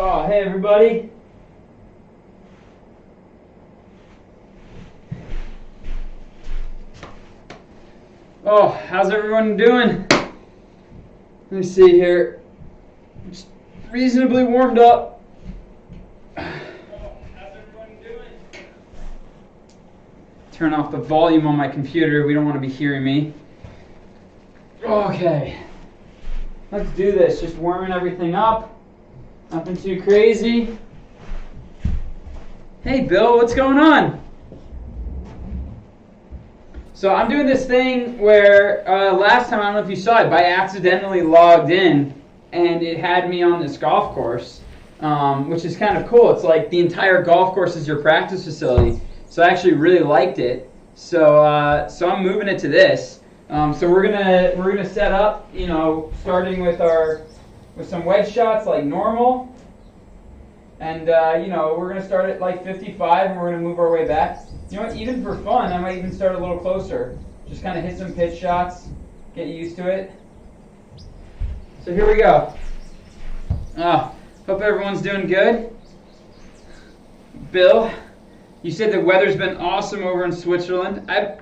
Oh, hey everybody. Oh, how's everyone doing? Let me see here. Just reasonably warmed up. Oh, how's everyone doing? Turn off the volume on my computer. We don't want to be hearing me. Okay. Let's do this. Just warming everything up. Nothing too crazy. Hey, Bill, what's going on? So I'm doing this thing where last time, I don't know if you saw it, but I accidentally logged in and it had me on this golf course, which is kind of cool. It's like the entire golf course is your practice facility. So I actually really liked it. So I'm moving it to this. So we're gonna set up, starting with some wedge shots like normal, and we're gonna start at like 55, and we're gonna move our way back. You know what? Even for fun, I might even start a little closer. Just kind of hit some pitch shots, get used to it. So here we go. Oh, hope everyone's doing good. Bill, you said the weather's been awesome over in Switzerland. I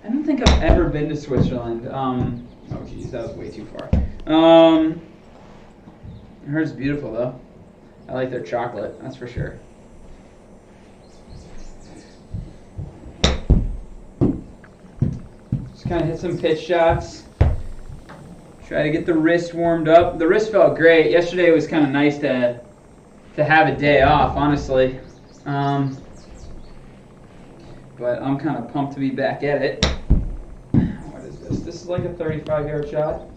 don't think I've ever been to Switzerland. Oh geez, that was way too far. I heard it's beautiful though. I like their chocolate, that's for sure. Just kind of hit some pitch shots. Try to get the wrist warmed up. The wrist felt great. Yesterday it was kind of nice to have a day off, honestly. But I'm kind of pumped to be back at it. What is this? This is like a 35-yard shot.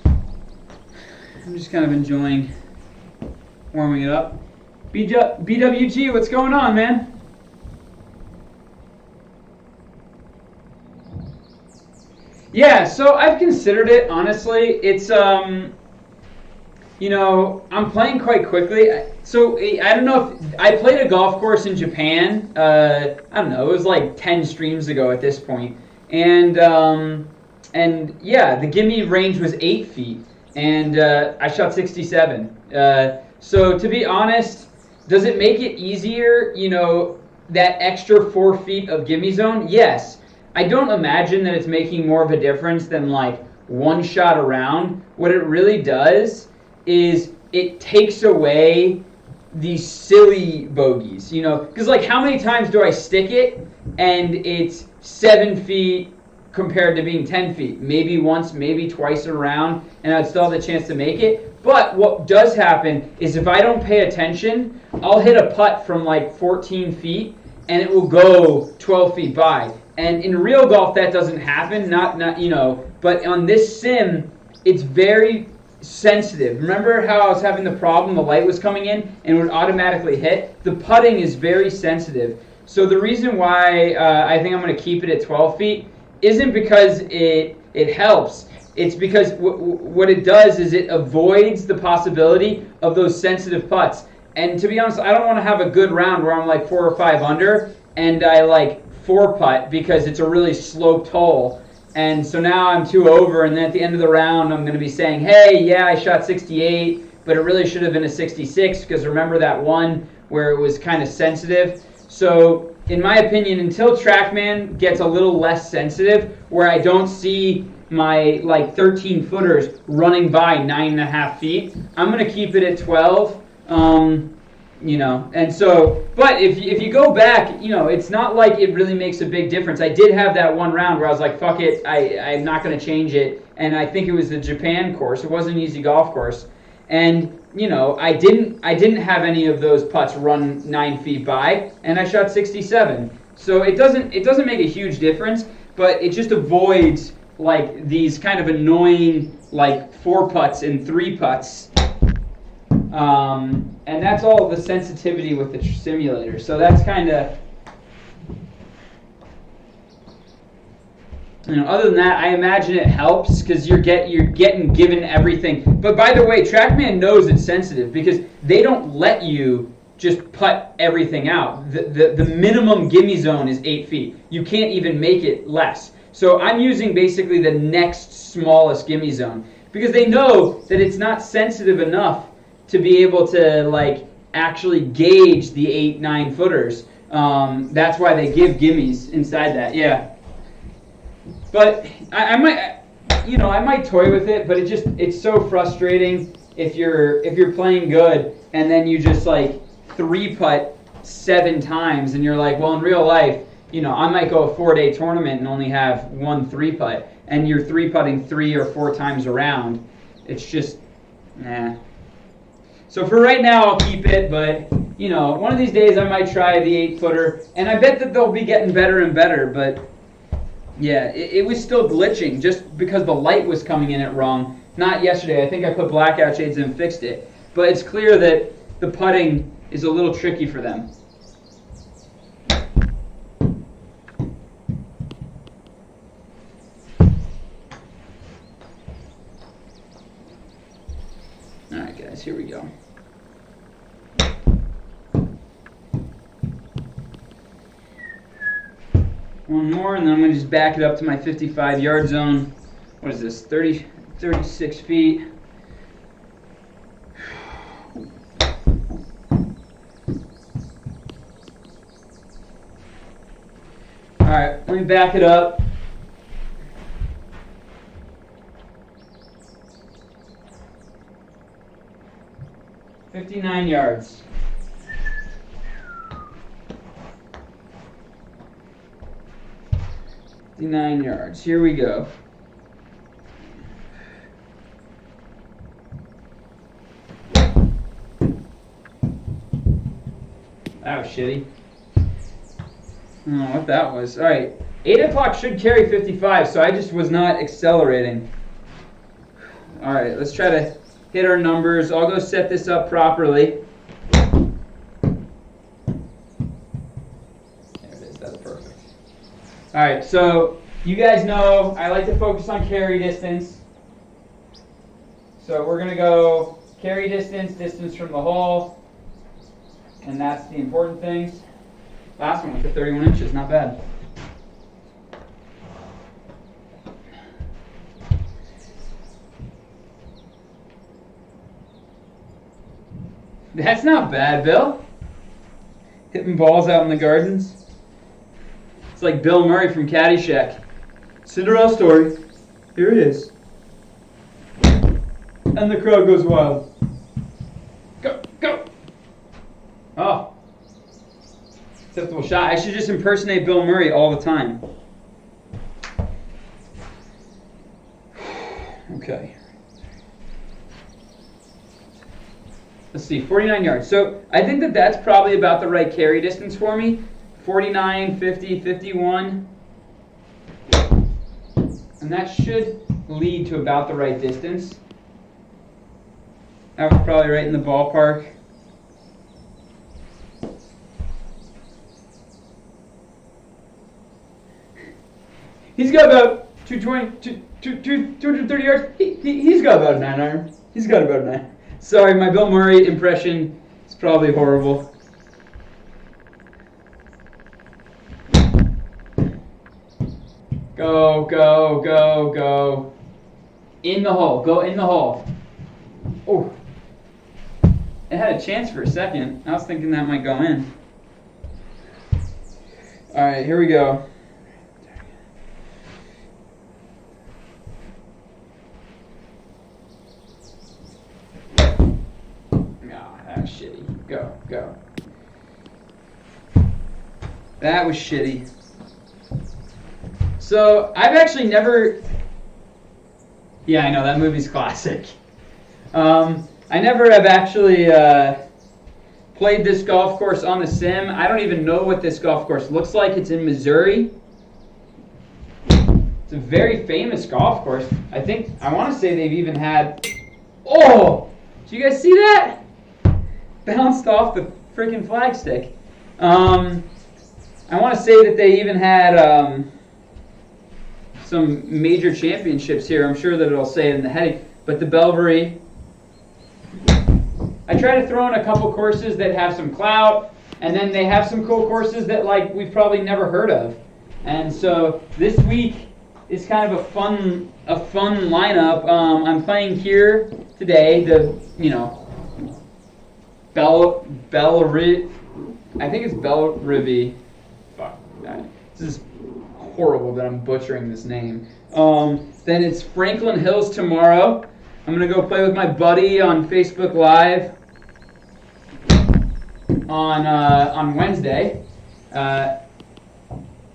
I'm just kind of enjoying warming it up. BWG, what's going on, man? Yeah, so I've considered it, honestly. It's, I'm playing quite quickly. So I don't know if I played a golf course in Japan. I don't know. It was like 10 streams ago at this point, and yeah, the gimme range was 8 feet, and I shot 67. So to be honest, does it make it easier? That extra 4 feet of gimme zone? Yes. I don't imagine that it's making more of a difference than like one shot around. What it really does is it takes away these silly bogeys, because like how many times do I stick it and it's 7 feet compared to being 10 feet? Maybe once, maybe twice around, and I'd still have the chance to make it. But what does happen is if I don't pay attention, I'll hit a putt from like 14 feet and it will go 12 feet by. And in real golf that doesn't happen, but on this sim, it's very sensitive. Remember how I was having the problem, the light was coming in and it would automatically hit? The putting is very sensitive. So the reason why I think I'm going to keep it at 12 feet isn't because it helps. It's because what it does is it avoids the possibility of those sensitive putts. And to be honest, I don't want to have a good round where I'm like 4 or 5 under and I like 4 putt because it's a really sloped hole. And so now I'm 2 over, and then at the end of the round, I'm going to be saying, hey, yeah, I shot 68, but it really should have been a 66, because remember that one where it was kind of sensitive? So in my opinion, until Trackman gets a little less sensitive, where I don't see my like 13-footers running by 9.5 feet, I'm going to keep it at 12. And so, but if you go back, it's not like it really makes a big difference. I did have that one round where I was like, fuck it, I'm not going to change it. And I think it was the Japan course. It wasn't an easy golf course. And, I didn't have any of those putts run 9 feet by, and I shot 67. So it doesn't make a huge difference, but it just avoids like these kind of annoying like 4 putts and 3 putts. And that's all the sensitivity with the simulator. So that's kind of, other than that, I imagine it helps because you're getting given everything. But by the way, Trackman knows it's sensitive because they don't let you just putt everything out. The minimum gimme zone is 8 feet. You can't even make it less. So I'm using basically the next smallest gimme zone because they know that it's not sensitive enough to be able to like actually gauge the 8-9 footers. That's why they give gimmies inside that. Yeah. But I might toy with it, but it's so frustrating if you're playing good and then you just like 3-putt 7 times and you're like, well, in real life, I might go a 4-day tournament and only have 1 3-putt, and you're 3-putting 3 or 4 times around. It's just, nah. So for right now, I'll keep it, but one of these days I might try the 8-footer, and I bet that they'll be getting better and better, but yeah, it was still glitching just because the light was coming in it wrong. Not yesterday. I think I put blackout shades in and fixed it. But it's clear that the putting is a little tricky for them. All right, guys, here we go. One more, and then I'm going to just back it up to my 55-yard zone. What is this, 36 feet? All right, let me back it up. "59 yards. 59 yards. Here we go. That was shitty. I don't know what that was. All right. 8 o'clock should carry 55, so I just was not accelerating. All right, let's try to hit our numbers. I'll go set this up properly. There it is. That's perfect. All right, so you guys know I like to focus on carry distance. So we're going to go carry distance, distance from the hole, and that's the important things. Last one for 31 inches, not bad. That's not bad, Bill. Hitting balls out in the gardens. It's like Bill Murray from Caddyshack. Cinderella story. Here it is. And the crowd goes wild. Go, go. Oh. Acceptable shot. I should just impersonate Bill Murray all the time. Okay. Let's see, 49 yards. So I think that that's probably about the right carry distance for me. 49, 50, 51. And that should lead to about the right distance. That was probably right in the ballpark. He's got about 230 yards. He's got about a 9-iron. He's got about a 9. Sorry, my Bill Murray impression is probably horrible. Go, go, go, go. In the hole. Go in the hole. Oh. It had a chance for a second. I was thinking that might go in. All right, here we go. Shitty. Go, go. That was shitty. So, I've actually never... Yeah, I know, that movie's classic. I never have actually played this golf course on the sim. I don't even know what this golf course looks like. It's in Missouri. It's a very famous golf course. I want to say they've even had... Oh! Did you guys see that? Bounced off the freaking flagstick. I want to say that they even had some major championships here. I'm sure that it'll say it in the heading. But the Bellerive. I try to throw in a couple courses that have some clout, and then they have some cool courses that like we've probably never heard of. And so this week is kind of a fun lineup. I'm playing here today. Bellerive. I think it's Bellerive. Fuck. This is horrible that I'm butchering this name. Then it's Franklin Hills tomorrow. I'm gonna go play with my buddy on Facebook Live on Wednesday.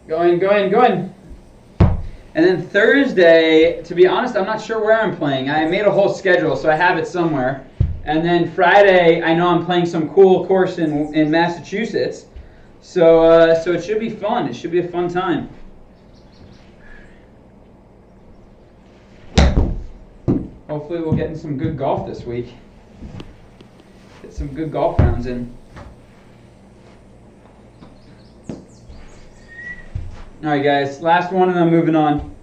Going. And then Thursday, to be honest, I'm not sure where I'm playing. I made a whole schedule, so I have it somewhere. And then Friday, I know I'm playing some cool course in Massachusetts. So it should be fun. It should be a fun time. Hopefully we'll get in some good golf this week. Get some good golf rounds in. All right, guys. Last one, and then moving on.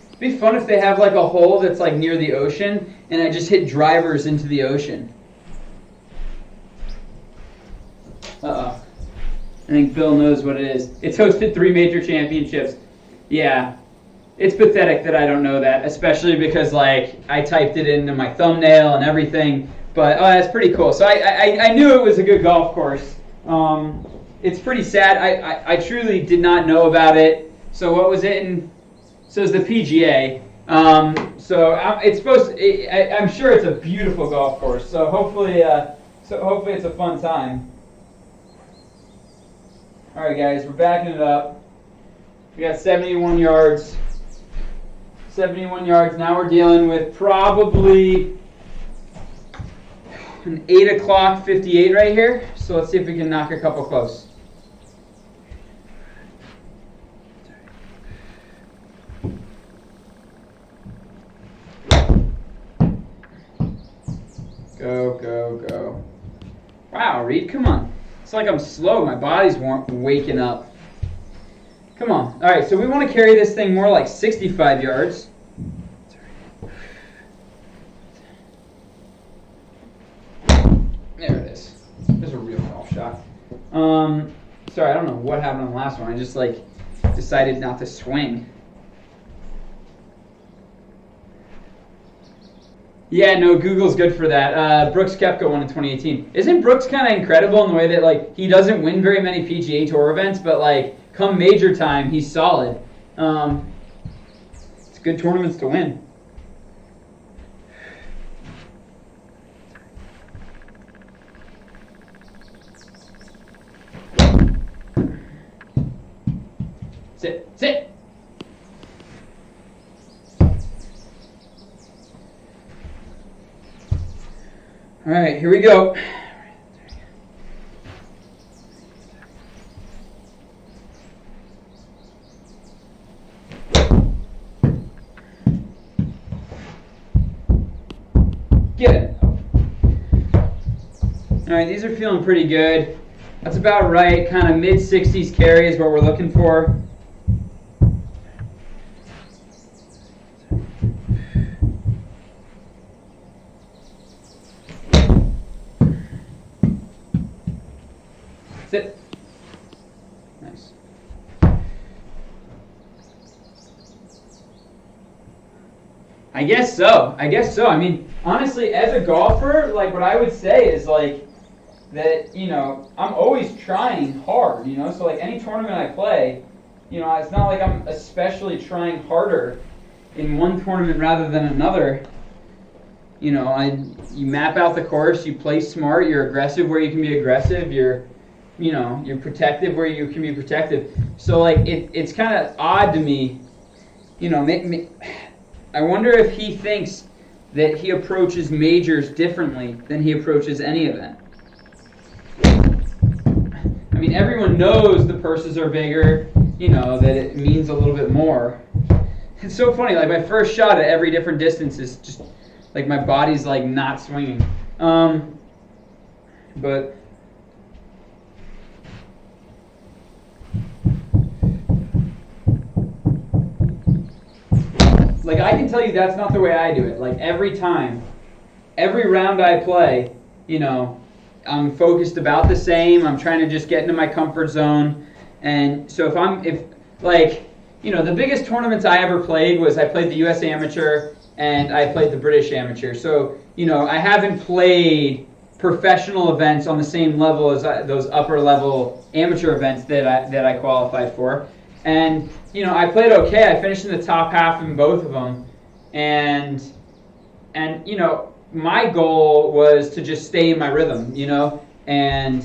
It'd be fun if they have like a hole that's like near the ocean, and I just hit drivers into the ocean. Uh-oh. I think Bill knows what it is. It's hosted 3 major championships. Yeah. It's pathetic that I don't know that, especially because like I typed it into my thumbnail and everything. But that's pretty cool. So I knew it was a good golf course. It's pretty sad. I truly did not know about it. So what was it in? So it's the PGA. It's supposed to, I'm sure it's a beautiful golf course. So hopefully it's a fun time. All right, guys, we're backing it up. We got 71 yards. 71 yards. Now we're dealing with probably an 8 o'clock 58 right here. So let's see if we can knock a couple close. Go. Wow, Reed, come on. It's like I'm slow. My body's waking up. Come on. All right, so we want to carry this thing more like 65 yards. There it is. There's a real golf shot. Sorry, I don't know what happened on the last one. I just like decided not to swing. Yeah, no, Google's good for that. Brooks Koepka won in 2018. Isn't Brooks kind of incredible in the way that like he doesn't win very many PGA Tour events, but like come major time, he's solid. It's good tournaments to win. Sit. All right, here we go. Get it. All right, these are feeling pretty good. That's about right. Kind of mid-60s carry is what we're looking for. Sit. Nice. I guess so. I mean, honestly, as a golfer, like what I would say is like that, you know, I'm always trying hard, you know, so like any tournament I play, you know, it's not like I'm especially trying harder in one tournament rather than another. You know, you map out the course, you play smart, you're aggressive where you can be aggressive, you're protective where you can be protective. So like it's kind of odd to me, you know, I wonder if he thinks that he approaches majors differently than he approaches any event. I mean, everyone knows the purses are bigger, you know, that it means a little bit more. It's so funny, like my first shot at every different distance is just like my body's like not swinging. But like I can tell you that's not the way I do it. Like every time, every round I play, you know, I'm focused about the same. I'm trying to just get into my comfort zone. And so if like, you know, the biggest tournaments I ever played was I played the U.S. Amateur and I played the British Amateur. So, you know, I haven't played professional events on the same level as those upper level amateur events that I qualified for. And, you know, I played okay. I finished in the top half in both of them. And you know, my goal was to just stay in my rhythm, you know, and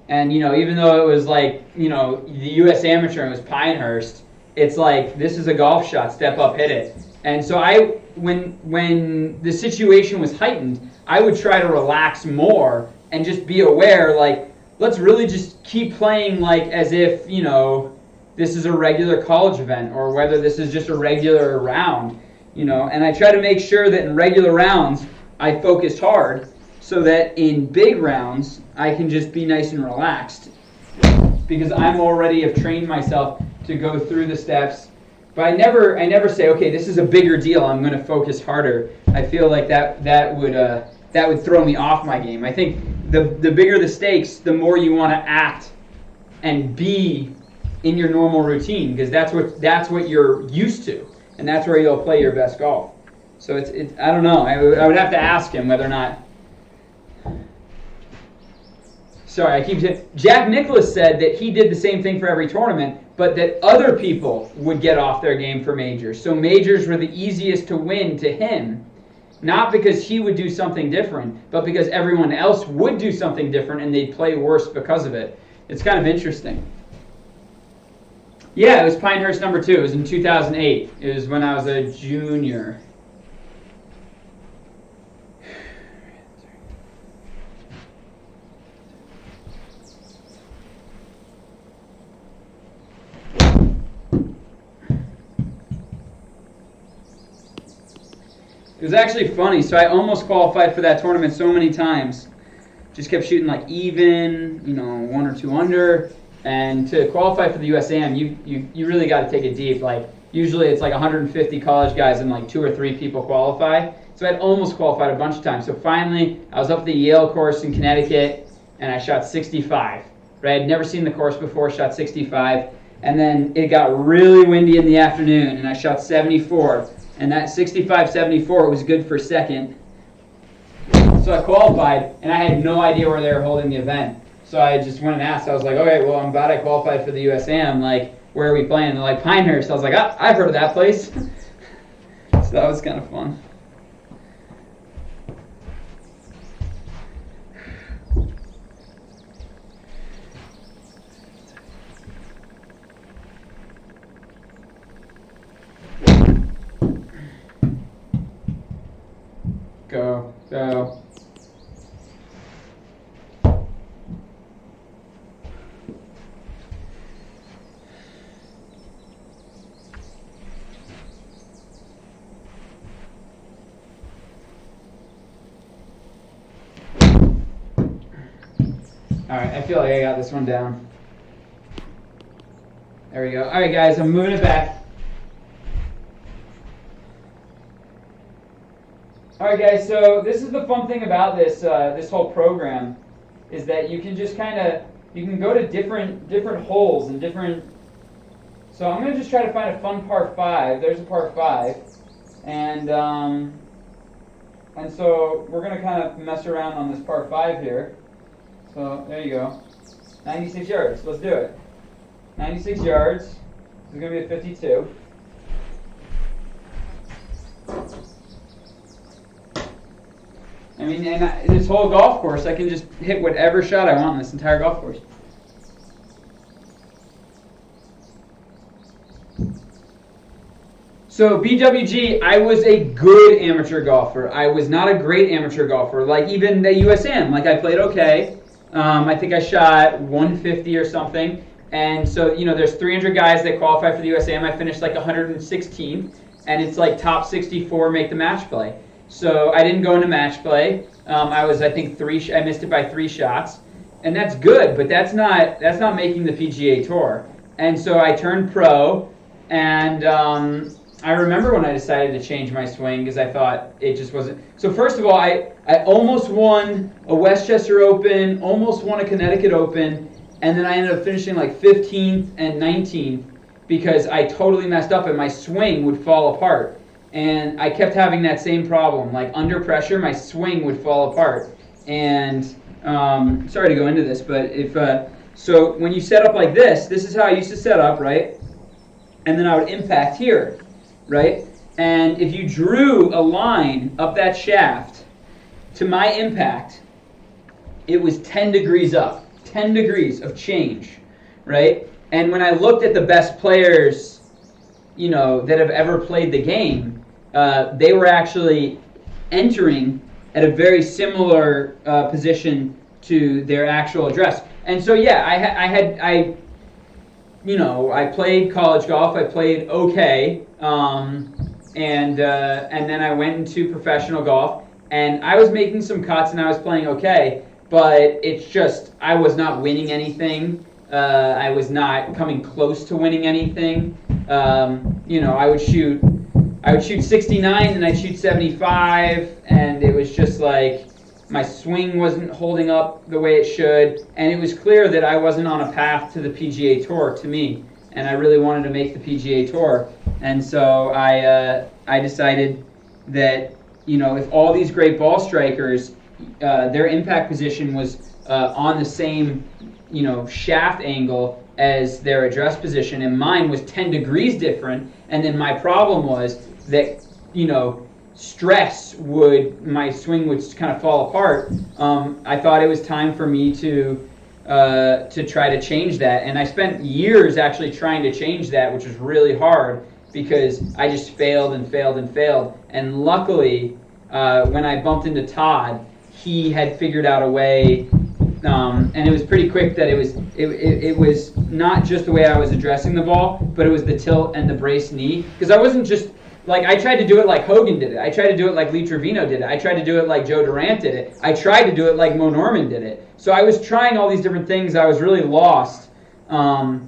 you know, even though it was like, you know, the U.S. Amateur and it was Pinehurst, it's like, this is a golf shot, step up, hit it. And so when the situation was heightened, I would try to relax more and just be aware, like, let's really just keep playing like as if, you know, this is a regular college event or whether this is just a regular round, you know. And I try to make sure that in regular rounds, I focus hard so that in big rounds, I can just be nice and relaxed because I'm already have trained myself to go through the steps. But I never say, okay, this is a bigger deal, I'm going to focus harder. I feel like that would throw me off my game. I think the bigger the stakes, the more you want to act and be in your normal routine because that's what you're used to, and that's where you'll play your best golf. So it's I don't know. I would have to ask him whether or not. Sorry, I keep saying. Jack Nicklaus said that he did the same thing for every tournament, but that other people would get off their game for majors. So majors were the easiest to win to him, not because he would do something different, but because everyone else would do something different and they'd play worse because of it. It's kind of interesting. Yeah, it was Pinehurst number 2. It was in 2008. It was when I was a junior. It was actually funny. So I almost qualified for that tournament so many times. Just kept shooting like even, you know, 1 or 2 under. And to qualify for the USAM, you really got to take it deep. Like usually it's like 150 college guys and like 2 or 3 people qualify. So I'd almost qualified a bunch of times. So finally, I was up at the Yale course in Connecticut, and I shot 65. Right? I'd never seen the course before. Shot 65, and then it got really windy in the afternoon, and I shot 74. And that 65-74 was good for second. So I qualified, and I had no idea where they were holding the event. So I just went and asked. I was like, okay, well, I'm glad I qualified for the USAM. Like, where are we playing? And they're like, Pinehurst. I was like, I've heard of that place. So that was kind of fun. Go. Alright, I feel like I got this one down. There we go. Alright guys, I'm moving it back. Alright guys, so this is the fun thing about this this whole program is that you can just you can go to different holes and different. So I'm going to just try to find a fun par 5. There's a par 5. And so we're going to kind of mess around on this par 5 here. So there you go. 96 yards. Let's do it. 96 yards. This is going to be a 52. I mean, and this whole golf course, I can just hit whatever shot I want in this entire golf course. So BWG, I was a good amateur golfer. I was not a great amateur golfer. Like even the USAM, like I played okay. I think I shot 150 or something. And so, you know, there's 300 guys that qualify for the USAM. I finished like 116th. And it's like top 64 make the match play. So I didn't go into match play. I was, I think, I missed it by 3 shots. And that's good, but that's not making the PGA Tour. And so I turned pro, and I remember when I decided to change my swing because I thought it just wasn't. So first of all, I almost won a Westchester Open, almost won a Connecticut Open, and then I ended up finishing like 15th and 19th because I totally messed up and my swing would fall apart. And I kept having that same problem. Like under pressure, my swing would fall apart. And sorry to go into this, but so when you set up like this is how I used to set up, right? And then I would impact here, right? And if you drew a line up that shaft to my impact, it was 10 degrees up, 10 degrees of change, right? And when I looked at the best players, that have ever played the game, they were actually entering at a very similar position to their actual address. And so, yeah, I played college golf. I played okay, and then I went into professional golf, and I was making some cuts, and I was playing okay. But it's just I was not winning anything. I was not coming close to winning anything. I would shoot 69 and I'd shoot 75, and it was just like my swing wasn't holding up the way it should, and it was clear that I wasn't on a path to the PGA Tour to me, and I really wanted to make the PGA Tour. And so I decided that if all these great ball strikers, their impact position was on the same shaft angle as their address position, and mine was 10 degrees different. And then my problem was that stress my swing would kind of fall apart. I thought it was time for me to try to change that, and I spent years actually trying to change that, which was really hard because I just failed and failed and failed. And luckily, when I bumped into Todd, he had figured out a way, and it was pretty quick that it was not just the way I was addressing the ball, but it was the tilt and the brace knee. Because I wasn't just, like, I tried to do it like Hogan did it. I tried to do it like Lee Trevino did it. I tried to do it like Joe Durant did it. I tried to do it like Mo Norman did it. So I was trying all these different things. I was really lost. I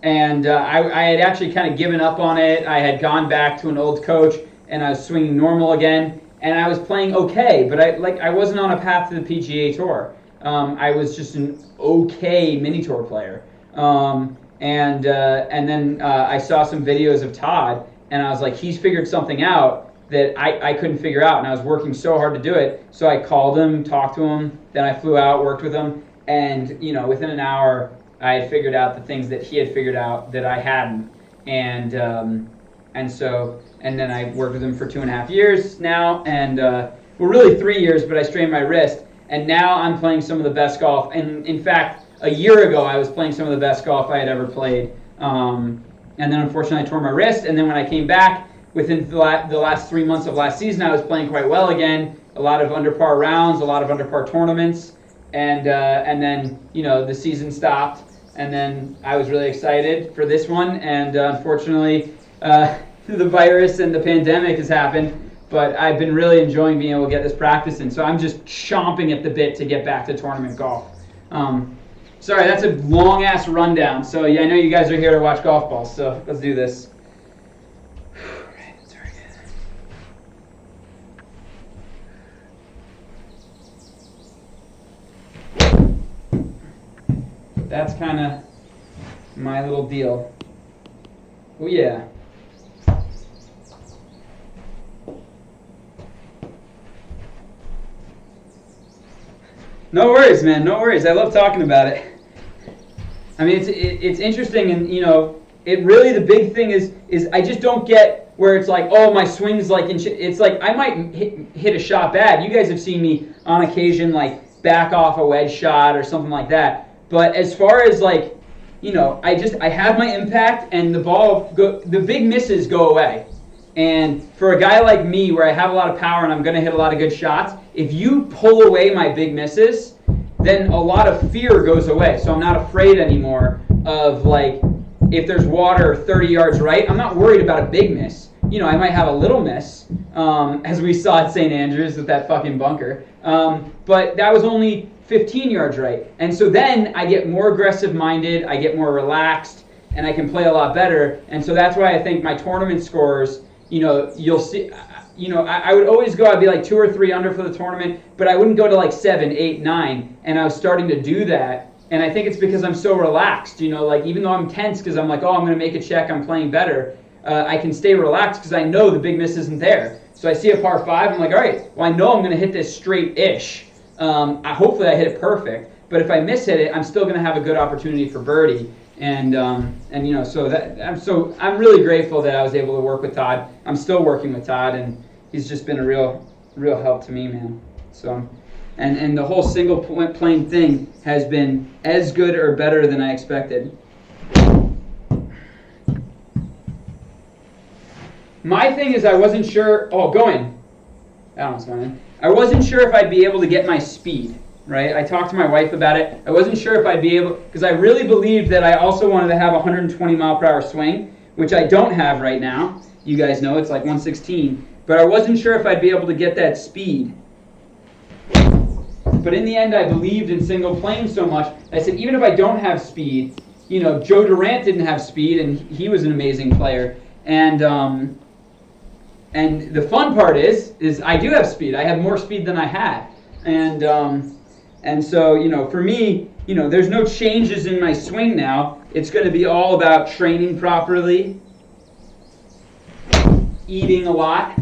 had actually kind of given up on it. I had gone back to an old coach, and I was swinging normal again. And I was playing okay, but I wasn't on a path to the PGA Tour. I was just an okay mini tour player. And then I saw some videos of Todd, and I was like, he's figured something out that I couldn't figure out, and I was working so hard to do it. So I called him, talked to him, then I flew out, worked with him, and within an hour, I had figured out the things that he had figured out that I hadn't. And then I worked with him for 2.5 years now, and really 3 years, but I strained my wrist, and now I'm playing some of the best golf. And in fact, a year ago, I was playing some of the best golf I had ever played. And then unfortunately, I tore my wrist, and then when I came back, within the last 3 months of last season, I was playing quite well again. A lot of under par rounds, a lot of under par tournaments, and then the season stopped, and then I was really excited for this one, and unfortunately, the virus and the pandemic has happened, but I've been really enjoying being able to get this practice in. So I'm just chomping at the bit to get back to tournament golf. Sorry, that's a long-ass rundown. So yeah, I know you guys are here to watch golf balls, so let's do this. Right, that's very good. That's kind of my little deal. Oh yeah. No worries, man. No worries. I love talking about it. I mean, it's interesting, and it really, the big thing is I just don't get where it's like, oh, my swing's like it's like I might hit a shot bad. You guys have seen me on occasion like back off a wedge shot or something like that. But as far as like, I have my impact, and the big misses go away. And for a guy like me, where I have a lot of power and I'm going to hit a lot of good shots, if you pull away my big misses, then a lot of fear goes away. So I'm not afraid anymore of, like, if there's water 30 yards right, I'm not worried about a big miss. I might have a little miss, as we saw at St. Andrews with that fucking bunker. But that was only 15 yards right. And so then I get more aggressive-minded, I get more relaxed, and I can play a lot better. And so that's why I think my tournament scores, you'll see, I would always go, I'd be like 2 or 3 under for the tournament, but I wouldn't go to like 7, 8, 9. And I was starting to do that And I think it's because I'm so relaxed, you know, like even though I'm tense because I'm like, oh, I'm going to make a check, I'm playing better, I can stay relaxed because I know the big miss isn't there. So I see a par 5, I'm like, all right, well, I know I'm going to hit this straight-ish. Hopefully I hit it perfect. But if I miss hit it, I'm still going to have a good opportunity for birdie. And you know, I'm really grateful that I was able to work with Todd. I'm still working with Todd, and he's just been a real help to me, man. So, and the whole single point playing thing has been as good or better than I expected. My thing is I wasn't sure. Oh, going. That one's going. I wasn't sure if I'd be able to get my speed. Right? I talked to my wife about it. I wasn't sure if I'd be able, because I really believed that I also wanted to have a 120 mile per hour swing, which I don't have right now. You guys know it's like 116. But I wasn't sure if I'd be able to get that speed. But in the end, I believed in single playing so much. I said, even if I don't have speed, you know, Joe Durant didn't have speed, and he was an amazing player. And the fun part is I do have speed. I have more speed than I had. And so, you know, for me, you know, there's no changes in my swing now. It's going to be all about training properly, eating a lot,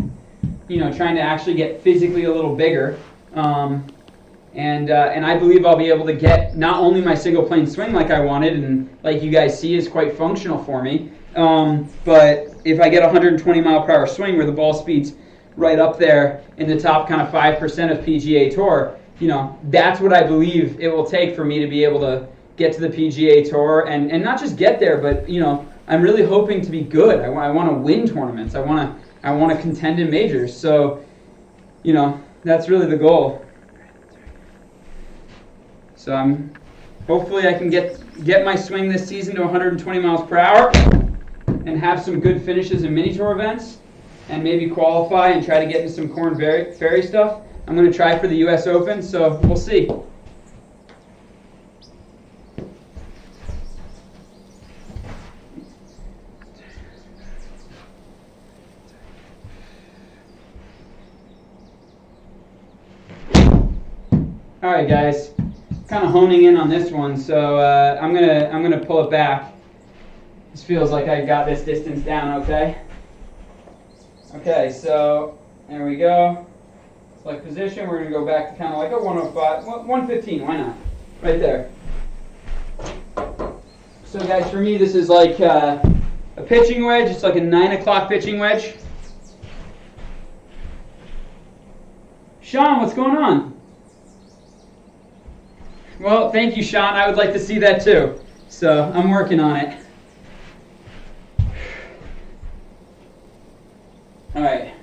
you know, trying to actually get physically a little bigger. And I believe I'll be able to get not only my single plane swing like I wanted, and like you guys see is quite functional for me, but if I get a 120 mile per hour swing where the ball speed's right up there in the top kind of 5% of PGA Tour, you know, that's what I believe it will take for me to be able to get to the PGA Tour and not just get there, but, you know, I'm really hoping to be good. I want to win tournaments. I want to contend in majors. So, you know, that's really the goal. So hopefully I can get my swing this season to 120 miles per hour and have some good finishes in mini tour events and maybe qualify and try to get into some Corn Ferry stuff. I'm going to try for the U.S. Open, so we'll see. All right, guys. Kind of honing in on this one, so I'm gonna pull it back. This feels like I got this distance down, okay? Okay, so there we go. Select position, we're going to go back to kind of like a 105, 115, why not? Right there. So guys, for me this is like a pitching wedge. It's like a 9 o'clock pitching wedge. Sean, what's going on? Well, thank you, Sean. I would like to see that too. So I'm working on it. All right.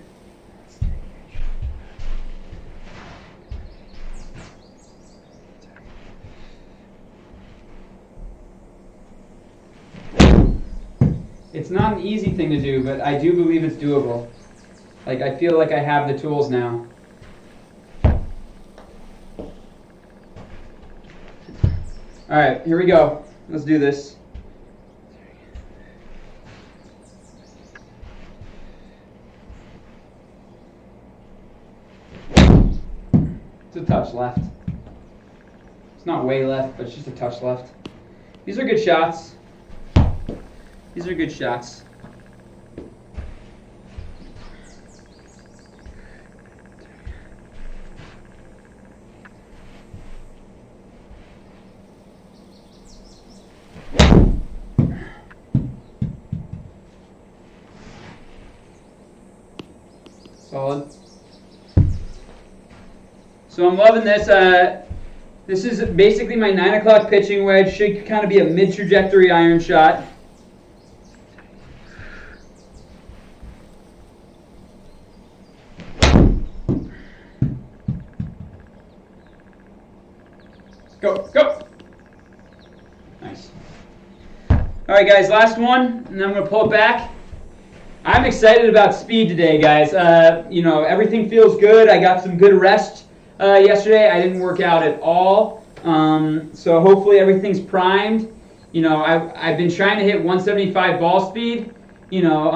It's not an easy thing to do, but I do believe it's doable. Like, I feel like I have the tools now. All right, here we go. Let's do this. It's a touch left. It's not way left, but it's just a touch left. These are good shots. These are good shots. Solid. So I'm loving this. This is basically my 9 o'clock pitching wedge. Should kind of be a mid-trajectory iron shot. Go, go. Nice. All right, guys, last one, and then I'm going to pull it back. I'm excited about speed today, guys. You know, everything feels good. I got some good rest yesterday. I didn't work out at all. So hopefully everything's primed. You know, I've been trying to hit 175 ball speed, you know,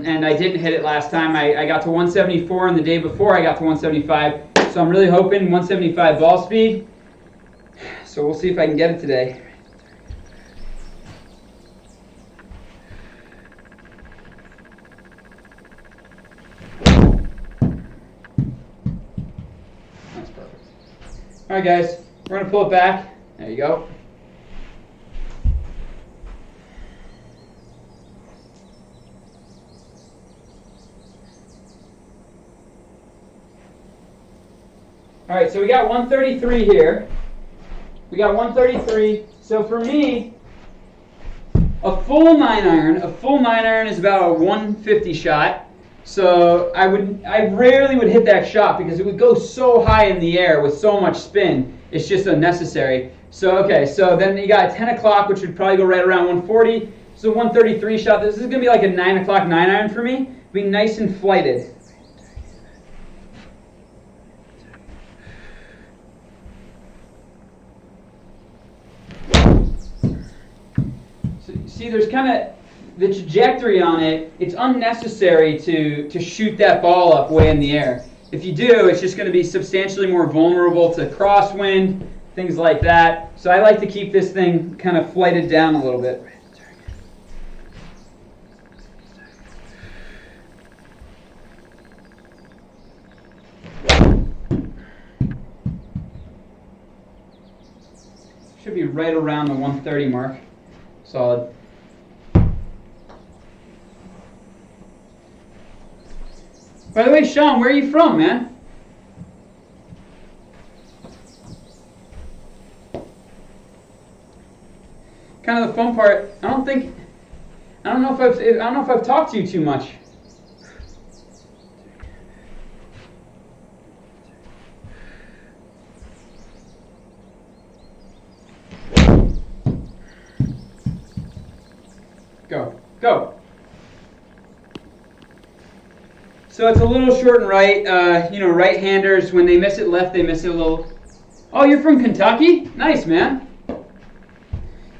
and I didn't hit it last time. I got to 174, and the day before I got to 175. So I'm really hoping 175 ball speed. So we'll see if I can get it today. That's perfect. All right, guys, we're going to pull it back. There you go. All right, so we got 133 here. We got 133. So for me, a full 9-iron is about a 150 shot. So I rarely would hit that shot because it would go so high in the air with so much spin. It's just unnecessary. So okay, so then you got 10 o'clock, which would probably go right around 140. So 133 shot. This is gonna be like a 9 o'clock 9-iron for me. Be nice and flighted. See, there's kind of the trajectory on it. It's unnecessary to shoot that ball up way in the air. If you do, it's just going to be substantially more vulnerable to crosswind, things like that. So I like to keep this thing kind of flighted down a little bit. Should be right around the 130 mark. Solid. By the way, Sean, where are you from, man? Kind of the fun part. I don't know if I've talked to you too much. Go. So it's a little short and right. Right-handers, when they miss it left, they miss it a little. Oh, you're from Kentucky? Nice, man.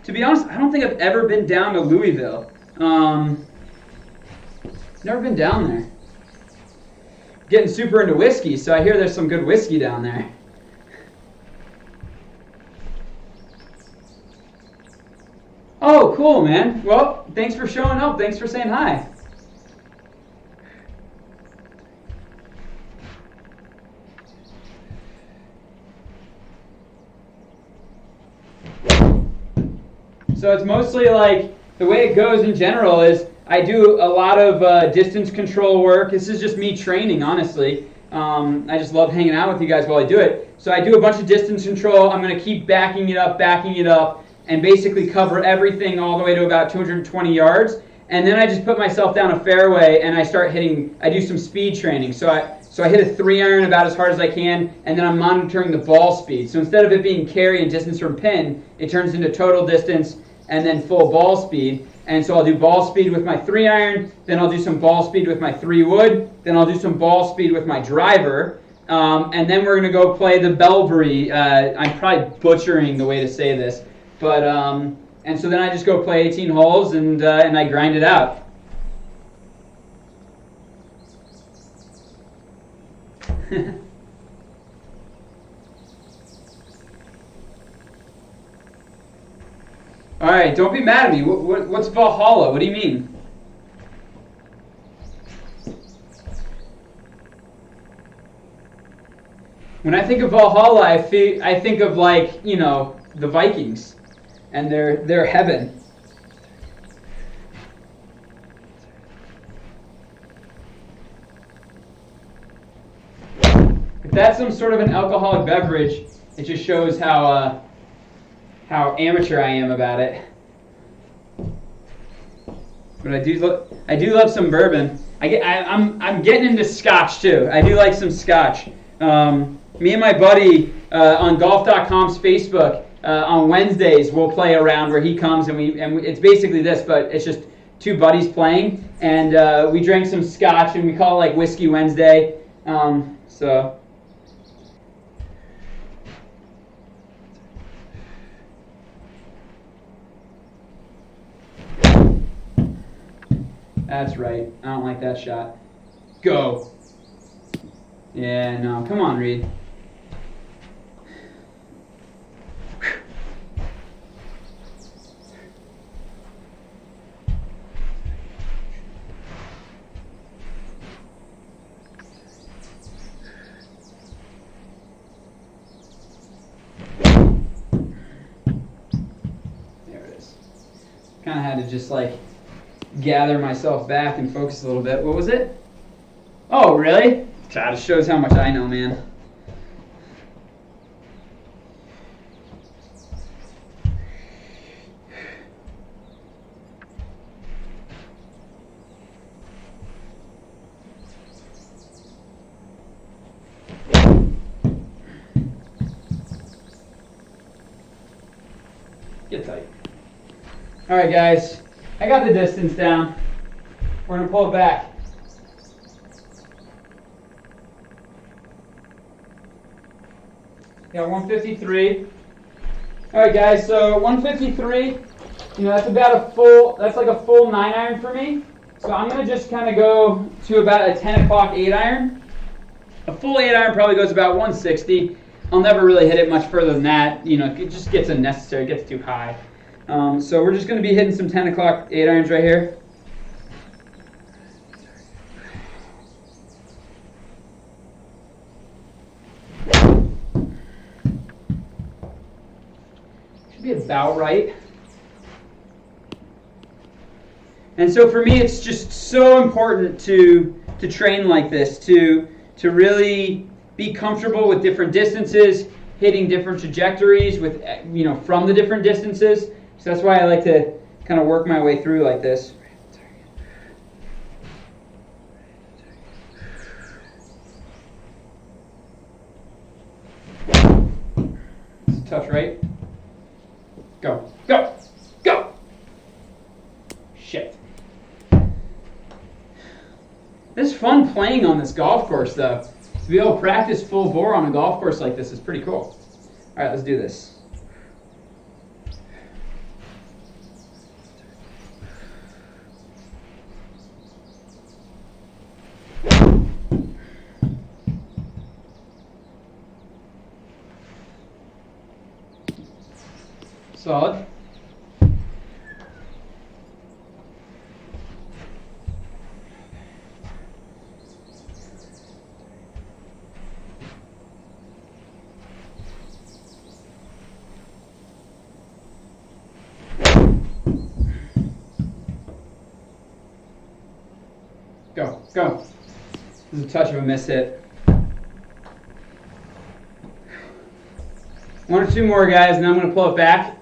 To be honest, I don't think I've ever been down to Louisville. Never been down there. Getting super into whiskey, so I hear there's some good whiskey down there. Oh, cool, man. Well, thanks for showing up. Thanks for saying hi. So it's mostly like, the way it goes in general is I do a lot of distance control work. This is just me training, honestly. I just love hanging out with you guys while I do it. So I do a bunch of distance control. I'm going to keep backing it up, and basically cover everything all the way to about 220 yards. And then I just put myself down a fairway and I start hitting, I do some speed training. So I hit a 3-iron about as hard as I can, and then I'm monitoring the ball speed. So instead of it being carry and distance from pin, it turns into total distance and then full ball speed. And so I'll do ball speed with my 3-iron, then I'll do some ball speed with my 3-wood, then I'll do some ball speed with my driver, and then we're going to go play the Bellerive. I'm probably butchering the way to say this. But and so then I just go play 18 holes and I grind it out. All right, don't be mad at me. What's Valhalla? What do you mean? When I think of Valhalla, I think of, like, you know, the Vikings and their heaven. If that's some sort of an alcoholic beverage, it just shows how amateur I am about it. But I do love some bourbon. I'm getting into scotch too. I do like some scotch. Me and my buddy on golf.com's Facebook on Wednesdays we'll play around where he comes and it's basically this, but it's just two buddies playing, and we drank some scotch and we call it like Whiskey Wednesday. So. That's right. I don't like that shot. Go. Yeah, no. Come on, Reed. Kind of had to just like gather myself back and focus a little bit. What was it? Oh, really? God, it shows how much I know, man. Get tight. All right, guys. I got the distance down. We're going to pull it back. Got 153. All right, guys. So 153. That's about that's like a full 9-iron for me. So I'm going to just kind of go to about a 10 o'clock 8-iron. A full 8-iron probably goes about 160. I'll never really hit it much further than that. It just gets unnecessary. It gets too high. So we're just going to be hitting some 10 o'clock 8-irons right here. Should be about right. And so for me, it's just so important to train like this, to really be comfortable with different distances, hitting different trajectories with from the different distances. So that's why I like to kind of work my way through like this. It's tough, right? Go, go, go! Shit. It's fun playing on this golf course, though. To be able to practice full bore on a golf course like this is pretty cool. All right, let's do this. Solid. Go, go. This is a touch of a miss hit. One or two more, guys, and I'm going to pull it back.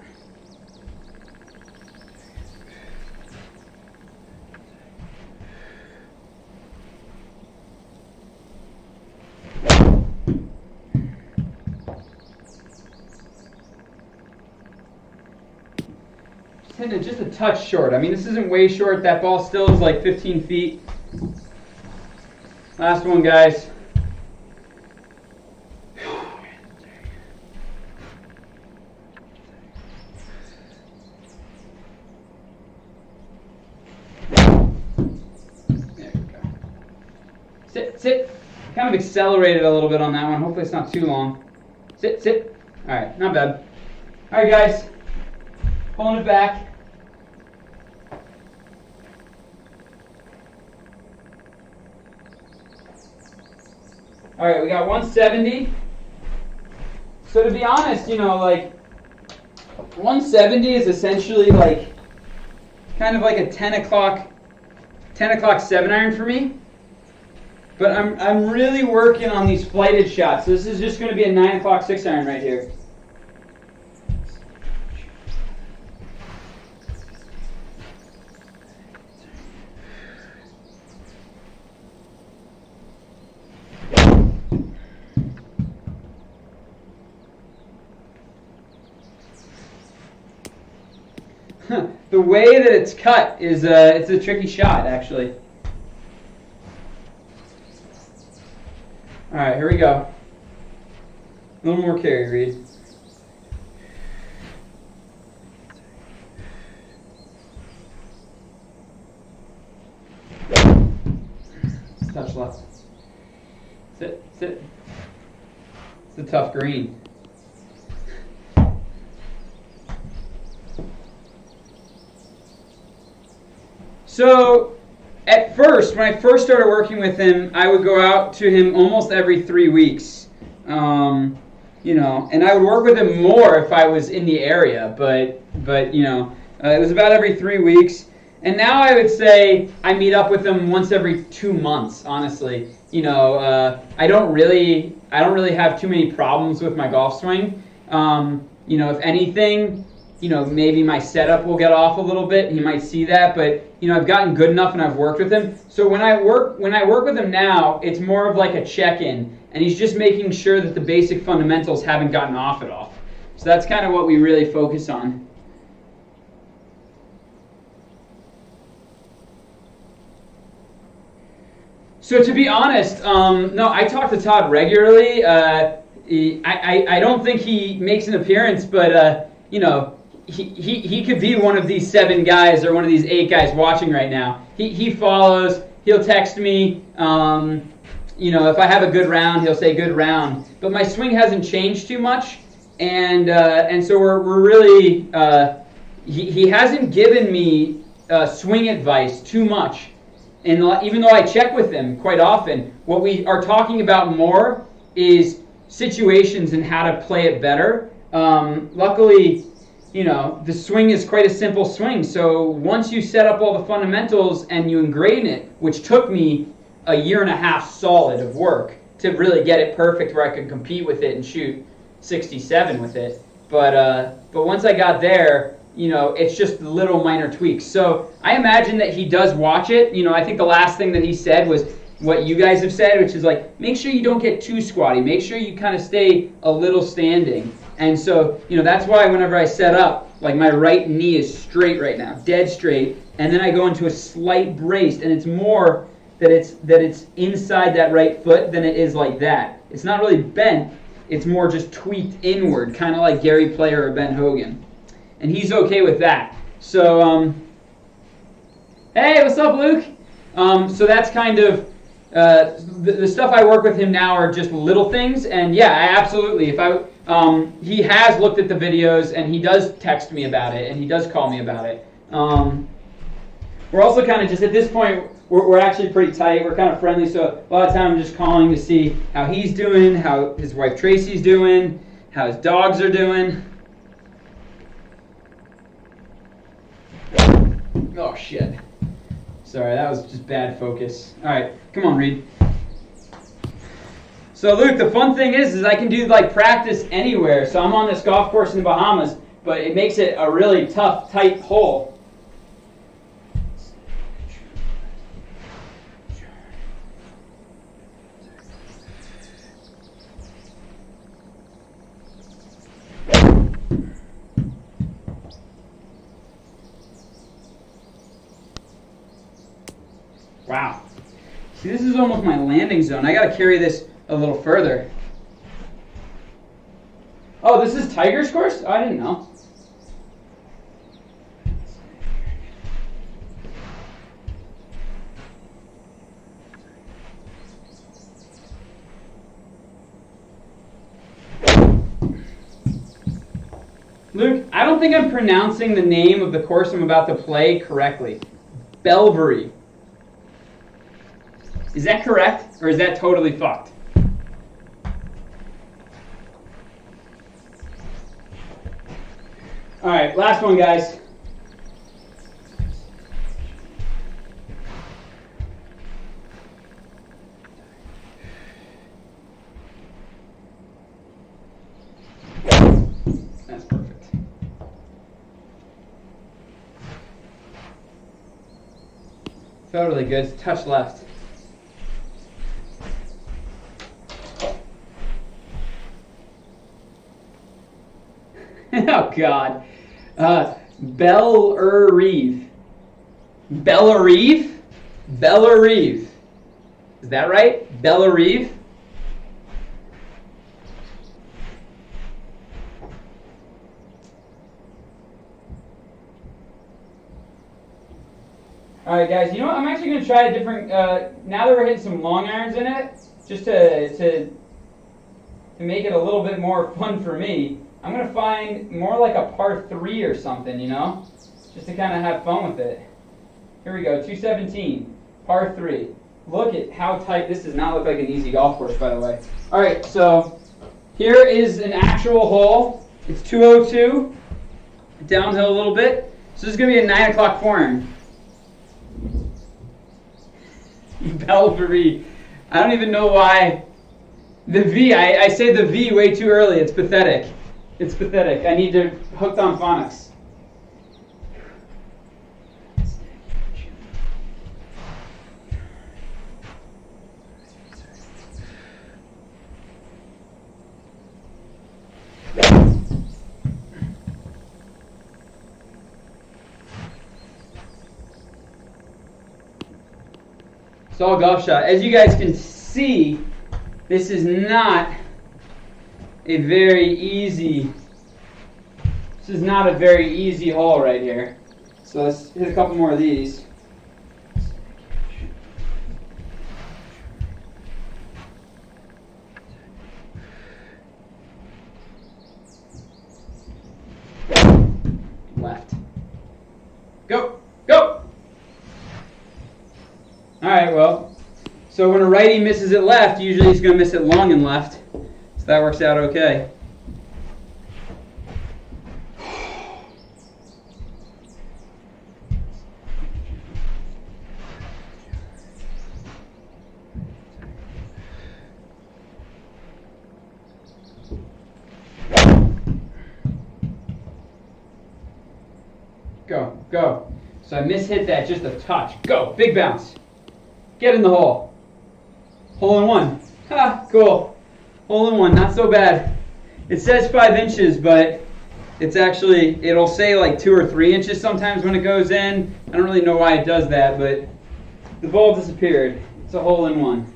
Just hitting it just a touch short. I mean, this isn't way short. That ball still is like 15 feet. Last one, guys. There we go. Sit, sit. Kind of accelerated a little bit on that one. Hopefully it's not too long. Sit, sit. All right, not bad. All right, guys. Pulling it back. All right, we got 170. So to be honest, 170 is essentially like kind of like a 10 o'clock 7-iron for me. But I'm really working on these flighted shots. So this is just going to be a 9 o'clock 6-iron right here. The way that it's cut is it's a tricky shot, actually. All right, here we go. A little more carry, Reed. Touch left. Sit, sit. It's a tough green. So, at first, when I first started working with him, I would go out to him almost every 3 weeks, and I would work with him more if I was in the area. But It was about every 3 weeks. And now I would say I meet up with him once every 2 months, honestly. I don't really have too many problems with my golf swing. If anything, maybe my setup will get off a little bit. He might see that, but I've gotten good enough and I've worked with him. So when I work with him now, it's more of like a check-in, and he's just making sure that the basic fundamentals haven't gotten off at all. So that's kind of what we really focus on. So to be honest, no, I talk to Todd regularly. I don't think he makes an appearance, but he could be one of these 7 guys or one of these 8 guys watching right now. He follows. He'll text me. If I have a good round, he'll say good round. But my swing hasn't changed too much, and so we're really he hasn't given me swing advice too much. And even though I check with him quite often, what we are talking about more is situations and how to play it better. Luckily, the swing is quite a simple swing. So once you set up all the fundamentals and you ingrain it, which took me a 1.5 years solid of work to really get it perfect where I could compete with it and shoot 67 with it. But once I got there, it's just little minor tweaks. So I imagine that he does watch it. I think the last thing that he said was what you guys have said, which is like, make sure you don't get too squatty. Make sure you kind of stay a little standing. And so, that's why whenever I set up, like my right knee is straight right now, dead straight, and then I go into a slight brace, and it's more that it's inside that right foot than it is like that. It's not really bent. It's more just tweaked inward, kind of like Gary Player or Ben Hogan. And he's okay with that. So, hey, what's up, Luke? So that's kind of the stuff I work with him now are just little things. And yeah, absolutely. He has looked at the videos and he does text me about it and he does call me about it. We're also kind of just at this point we're actually pretty tight. We're kind of friendly. So a lot of time I'm just calling to see how he's doing, how his wife Tracy's doing, how his dogs are doing. Oh, shit. Sorry, that was just bad focus. All right, come on, Reed. So, Luke, the fun thing is I can do, practice anywhere. So I'm on this golf course in the Bahamas, but it makes it a really tough, tight hole. Wow. See, this is almost my landing zone. I got to carry this a little further. Oh, this is Tiger's course? Oh, I didn't know. Luke, I don't think I'm pronouncing the name of the course I'm about to play correctly. Bellerive. Is that correct, or is that totally fucked? All right, last one, guys. That's perfect. Felt really good. Touch left. Oh, God. Bellerive. Bellerive? Bellerive. Is that right? Bellerive? All right, guys. You know what? I'm actually going to try a different... now that we're hitting some long irons in it, just to make it a little bit more fun for me, I'm going to find more like a par 3 or something, just to kind of have fun with it. Here we go, 217, par 3. Look at how tight. This does not look like an easy golf course, by the way. All right, so here is an actual hole. It's 202, downhill a little bit. So this is going to be a 9 o'clock 4-iron. Bellerive. I don't even know why. The V, I say the V way too early. It's pathetic. It's pathetic. I need to hooked on phonics. It's all golf shot. As you guys can see, this is not a very easy. This is not a very easy hole right here. So let's hit a couple more of these. Left. Go. Go. All right, well, so when a righty misses it left, usually he's going to miss it long and left. So that works out okay. Go, go. So I mishit that just a touch. Go, big bounce. Get in the hole. Hole in one. Ha, cool. Hole in one, not so bad. It says 5 inches, but it's actually, it'll say like 2 or 3 inches sometimes when it goes in. I don't really know why it does that, but the ball disappeared. It's a hole in one.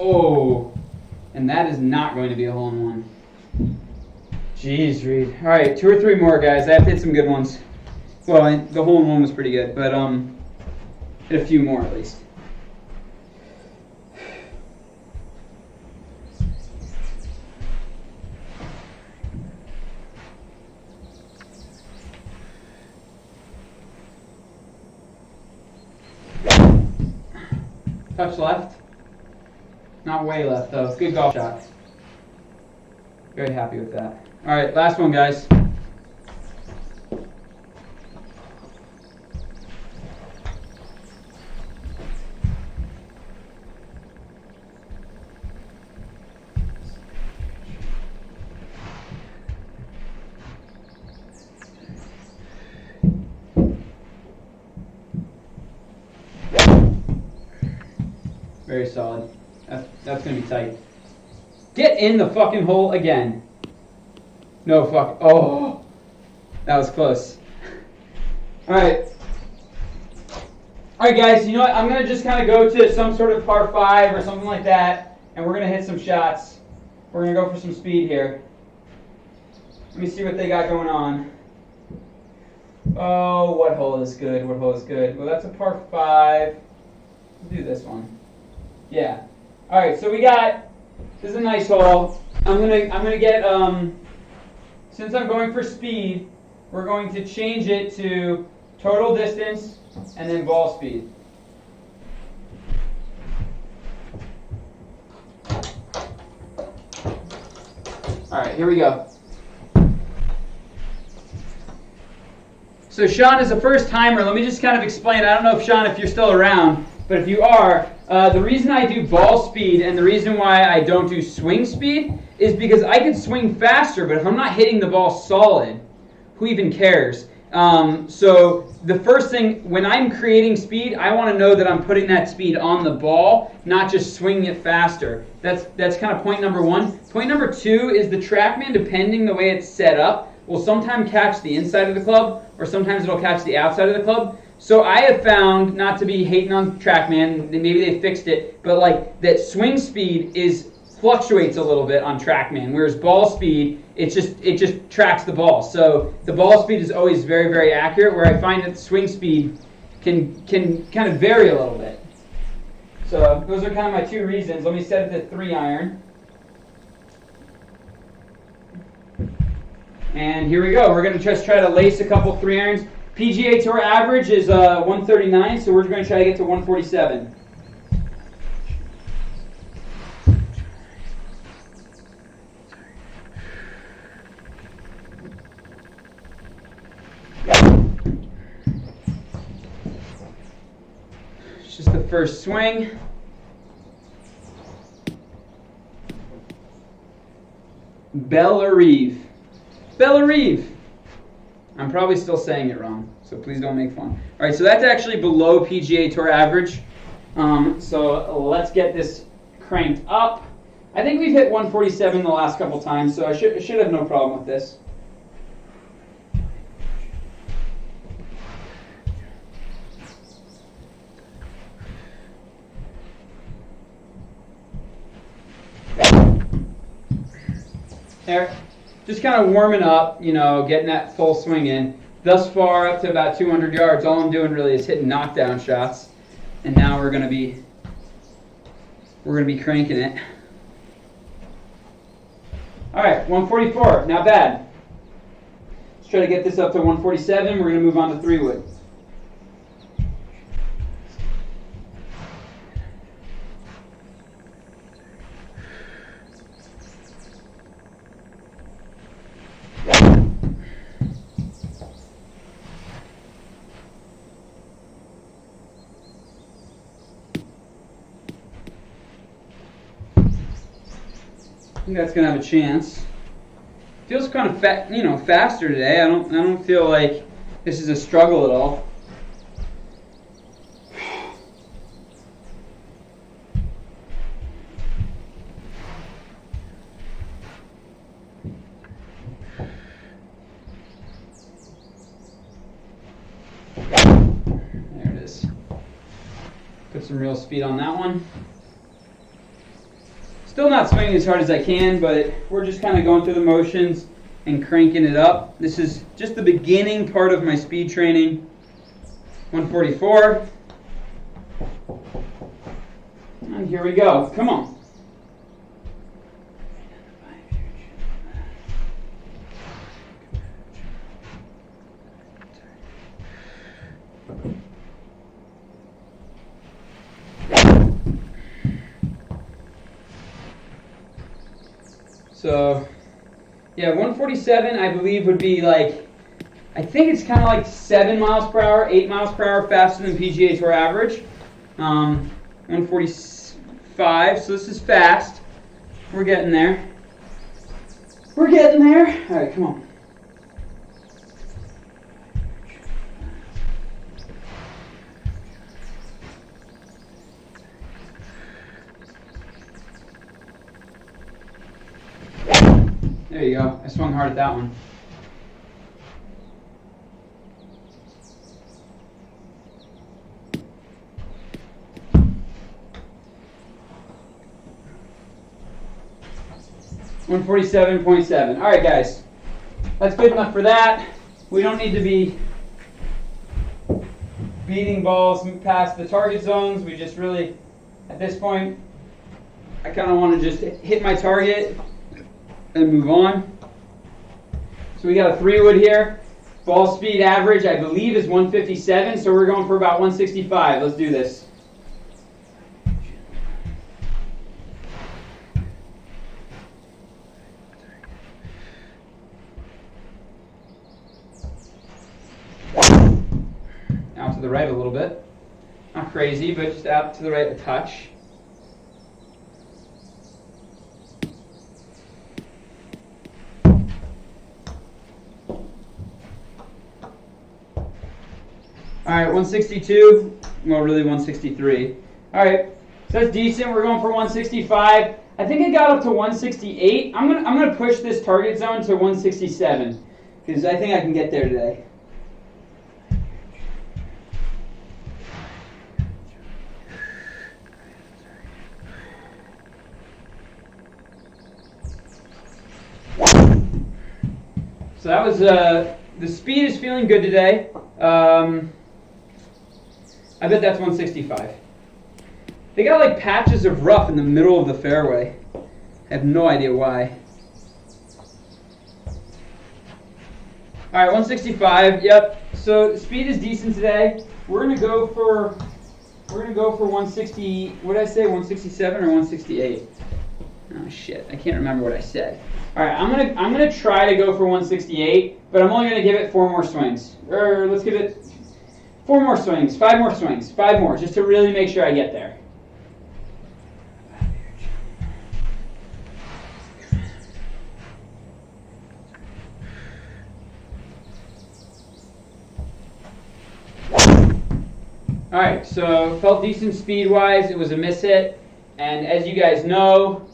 Oh, and that is not going to be a hole in one. Jeez, Reed. All right, 2 or 3 more, guys. I have hit some good ones. Well, the hole in one was pretty good, but hit a few more at least. Touch left. Not way left, though. Good golf shot. Very happy with that. All right, last one, guys. Very solid. That's going to be tight. Get in the fucking hole again. No fuck. Oh, that was close. All right. All right, guys. You know what? I'm going to just kind of go to some sort of par 5 or something like that, and we're going to hit some shots. We're going to go for some speed here. Let me see what they got going on. Oh, what hole is good? What hole is good? Well, that's a par 5. Let's do this one. Yeah. All right, so we got, this is a nice hole. I'm gonna get, since I'm going for speed, we're going to change it to total distance and then ball speed. All right, here we go. So Sean is a first timer. Let me just kind of explain. I don't know if Sean, if you're still around, but if you are, the reason I do ball speed and the reason why I don't do swing speed is because I can swing faster, but if I'm not hitting the ball solid, who even cares? So the first thing, when I'm creating speed, I want to know that I'm putting that speed on the ball, not just swinging it faster. That's kind of point number 1. Point number 2 is the Trackman, depending the way it's set up, will sometimes catch the inside of the club, or sometimes it'll catch the outside of the club. So I have found, not to be hating on Trackman, maybe they fixed it, but like that swing speed fluctuates a little bit on Trackman, whereas ball speed, it just tracks the ball. So the ball speed is always very, very accurate, where I find that the swing speed can kind of vary a little bit. So those are kind of my 2 reasons. Let me set it to 3-iron. And here we go. We're going to just try to lace a couple 3-irons. PGA Tour average is 139, so we're going to try to get to 147. It's just the first swing. Bellerive. Bellerive. I'm probably still saying it wrong, so please don't make fun. All right, so that's actually below PGA Tour average. So let's get this cranked up. I think we've hit 147 the last couple times, so I should have no problem with this. There. Just kind of warming up, you know, getting that full swing in. Thus far, up to about 200 yards, all I'm doing really is hitting knockdown shots. And now we're gonna be cranking it. All right, 144, not bad. Let's try to get this up to 147. We're gonna move on to 3-wood. I think that's gonna have a chance. Feels kind of faster today. I don't feel like this is a struggle at all. There it is. Put some real speed on that one. Still not swinging as hard as I can, but we're just kind of going through the motions and cranking it up. This is just the beginning part of my speed training. 144. And here we go. Come on. So, yeah, 147 I believe would be like, I think it's kind of like 7 miles per hour, 8 miles per hour faster than PGA Tour average. 145, so this is fast. We're getting there. We're getting there. All right, come on. There you go. I swung hard at that one. $147.7. All right, guys. That's good enough for that. We don't need to be beating balls past the target zones. We just really, at this point, I kind of want to just hit my target and move on. So we got a 3-wood here. Ball speed average, I believe, is 157, so we're going for about 165. Let's do this. Out to the right a little bit. Not crazy, but just out to the right a touch. All right, 162, well, really 163. All right, so that's decent. We're going for 165. I think I got up to 168. I'm gonna push this target zone to 167 because I think I can get there today. So that was the speed is feeling good today. I bet that's 165. They got like patches of rough in the middle of the fairway. I have no idea why. All right, 165. Yep. So speed is decent today. We're gonna go for 160. What did I say? 167 or 168? Oh shit! I can't remember what I said. All right, I'm gonna try to go for 168, but I'm only gonna give it 4 more swings. Or let's give it 4 more swings, 5 more swings, 5 more, just to really make sure I get there. All right, so felt decent speed-wise. It was a miss hit, and as you guys know,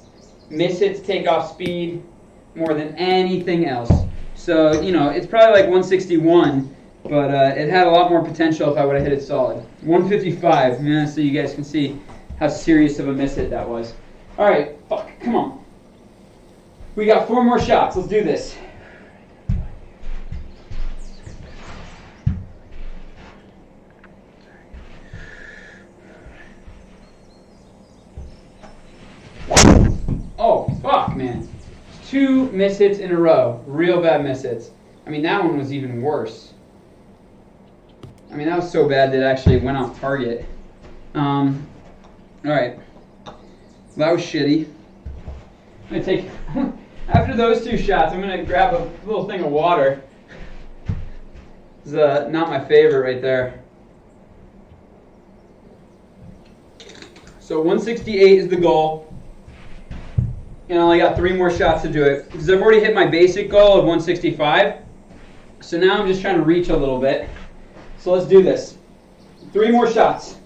miss hits take off speed more than anything else. So, you know, it's probably like 161, but it had a lot more potential if I would have hit it solid. 155, yeah, so you guys can see how serious of a miss hit that was. All right, fuck, come on. We got 4 more shots. Let's do this. Oh, fuck, man. 2 miss hits in a row. Real bad miss hits. I mean, that one was even worse. I mean, that was so bad that it actually went off target. All right. That was shitty. I'm going to take... After those 2 shots, I'm going to grab a little thing of water. This is not my favorite right there. So 168 is the goal. And I only got 3 more shots to do it because I've already hit my basic goal of 165. So now I'm just trying to reach a little bit. So let's do this. 3 more shots.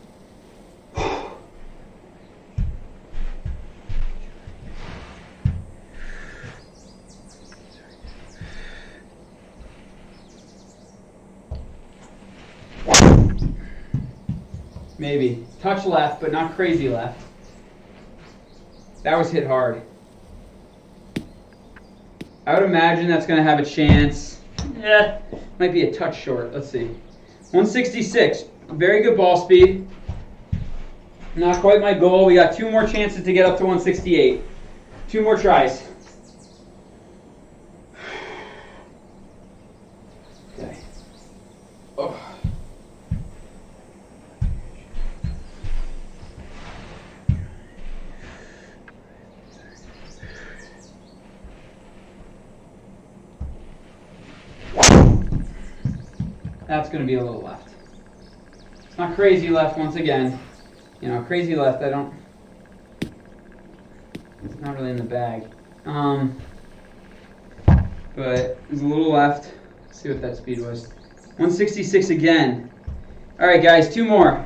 Maybe. Touch left, but not crazy left. That was hit hard. I would imagine that's going to have a chance. Yeah, might be a touch short. Let's see. 166. Very good ball speed. Not quite my goal. We got 2 more chances to get up to 168. 2 more tries. Okay. Oh. That's going to be a little left. It's not crazy left once again. You know, crazy left, it's not really in the bag. But it's a little left. Let's see what that speed was. 166 again. All right, guys, 2 more.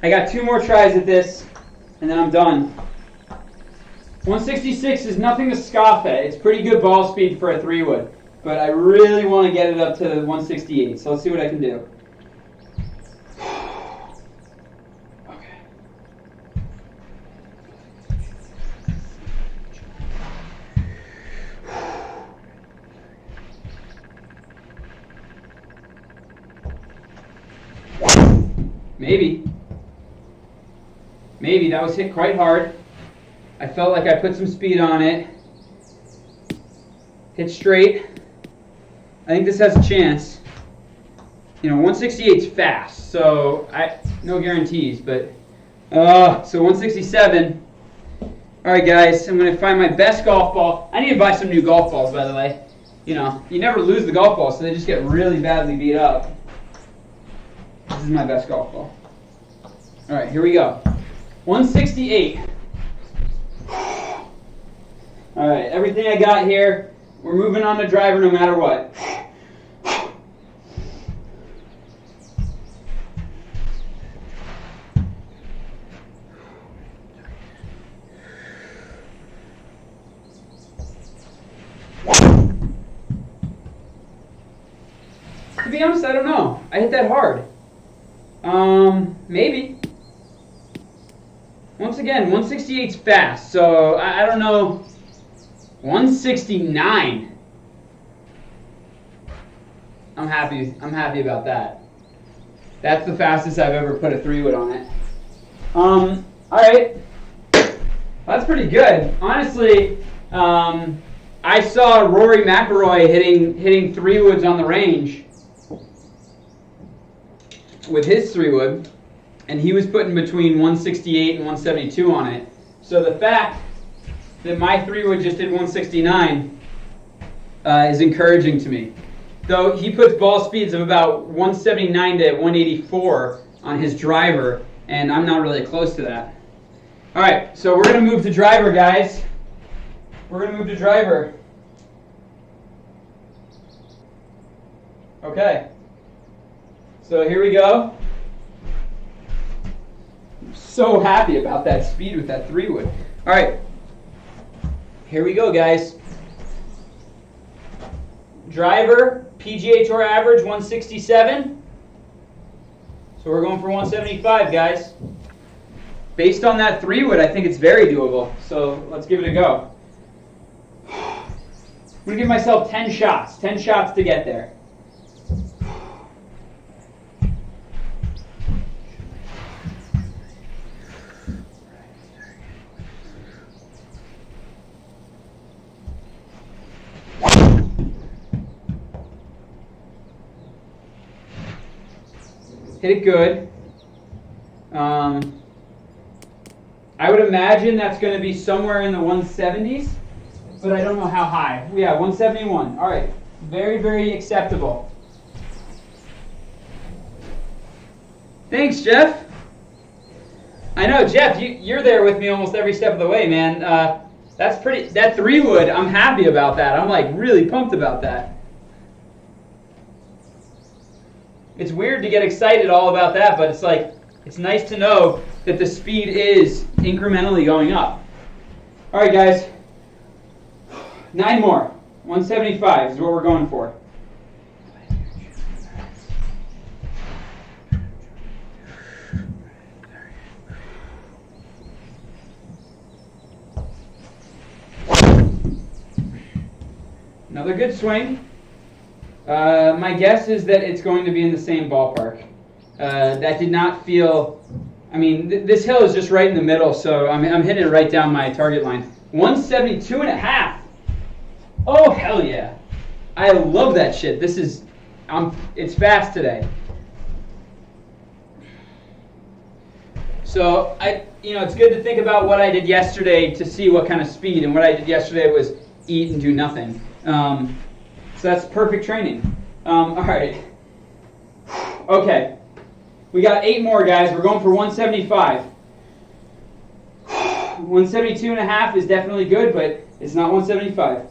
I got 2 more tries at this, and then I'm done. 166 is nothing to scoff at. It's pretty good ball speed for a 3-wood. But I really want to get it up to 168, so let's see what I can do. Okay. Maybe that was hit quite hard. I felt like I put some speed on it. Hit straight. I think this has a chance. You know, 168's fast, so no guarantees, but so 167. All right, guys, I'm gonna find my best golf ball. I need to buy some new golf balls, by the way. You know, you never lose the golf ball, so they just get really badly beat up. This is my best golf ball. All right, here we go. 168. All right, everything I got here. We're moving on to driver no matter what. To be honest, I don't know. I hit that hard. Maybe. Once again, 168's fast, so I don't know. 169. I'm happy about that. That's the fastest I've ever put a 3-wood on it. All right. That's pretty good. Honestly, I I saw Rory McIlroy hitting 3-woods on the range with his 3-wood, and he was putting between 168 and 172 on it. So the fact that my 3-wood just did 169 is encouraging to me. Though he puts ball speeds of about 179 to 184 on his driver, and I'm not really close to that. All right, so we're going to move to driver, guys. We're going to move to driver. Okay. So here we go. I'm so happy about that speed with that 3-wood. All right. Here we go, guys. Driver, PGA Tour average, 167. So we're going for 175, guys. Based on that 3-wood, I think it's very doable. So let's give it a go. I'm going to give myself 10 shots. 10 shots to get there. Hit it good. I would imagine that's going to be somewhere in the 170s, but I don't know how high. Yeah, 171. All right. Very, very acceptable. Thanks, Jeff. I know, Jeff, you're there with me almost every step of the way, man. That's pretty. That 3-wood, I'm happy about that. I'm like really pumped about that. It's weird to get excited all about that, but it's like, it's nice to know that the speed is incrementally going up. All right, guys. 9 more. 175 is what we're going for. Another good swing. My guess is that it's going to be in the same ballpark. That did not feel... I mean, this hill is just right in the middle, so I'm hitting it right down my target line. 172 and a half. Oh, hell yeah. I love that shit. This is... it's fast today. So, it's good to think about what I did yesterday to see what kind of speed, and what I did yesterday was eat and do nothing. So that's perfect training. All right. Okay. We got 8 more, guys. We're going for 175. 172 and a half is definitely good, but it's not 175.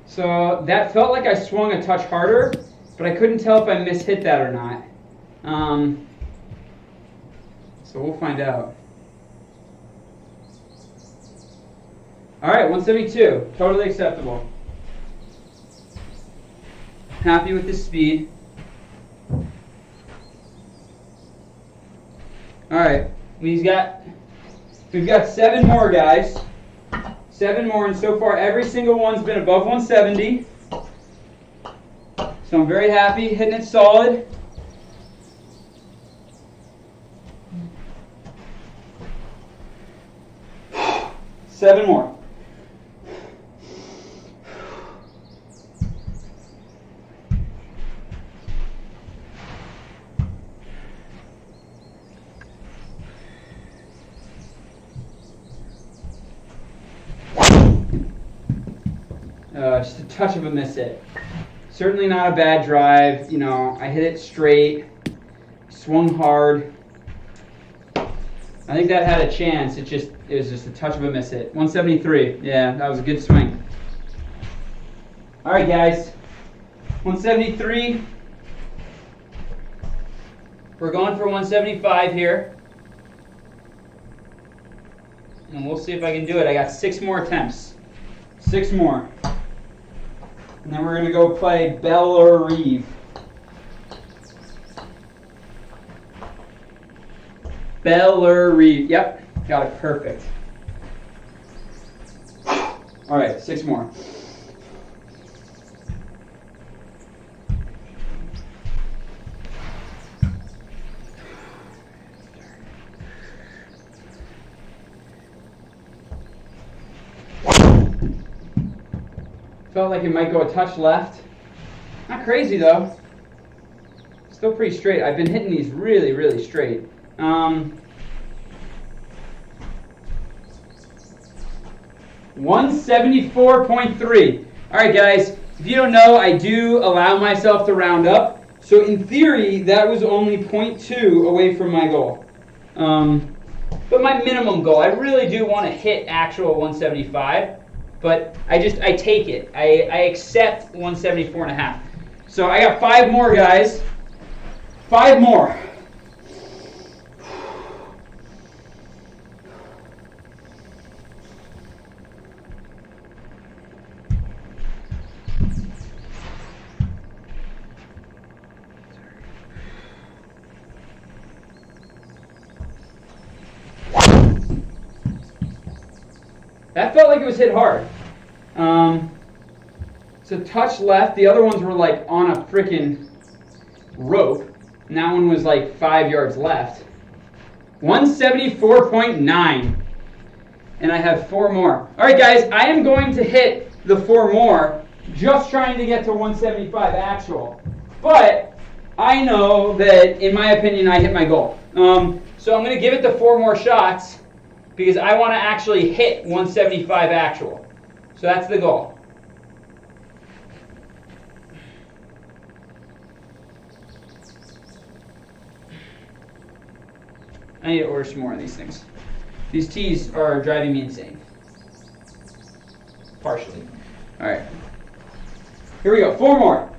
So that felt like I swung a touch harder, but I couldn't tell if I mishit that or not. So we'll find out. All right, 172, totally acceptable. Happy with this speed. All right, we've got 7 more, guys. 7 more, and so far every single one's been above 170. So I'm very happy, hitting it solid. Seven more. Just a touch of a miss hit. Certainly not a bad drive. I hit it straight, swung hard. I think that had a chance. It was just a touch of a miss hit. 173. Yeah, that was a good swing. All right, guys. 173. We're going for 175 here. And we'll see if I can do it. I got 6 more attempts. 6 more. And then we're going to go play Bellerive. Bellerive. Yep, got it perfect. All right, 6 more. Felt like it might go a touch left. Not crazy though. Still pretty straight. I've been hitting these really, really straight. 174.3. All right, guys. If you don't know, I do allow myself to round up. So in theory, that was only 0.2 away from my goal. But my minimum goal, I really do want to hit actual 175. But I take it. I accept 174.5. So I got 5 more, guys. 5 more. That felt like it was hit hard. So touch left. The other ones were like on a freaking rope. And that one was like 5 yards left. 174.9. And I have 4 more. All right, guys, I am going to hit the 4 more, just trying to get to 175 actual. But I know that, in my opinion, I hit my goal. So I'm going to give it the 4 more shots because I want to actually hit 175 actual. So that's the goal. I need to order some more of these things. These teas are driving me insane. Partially. All right. Here we go. 4 more.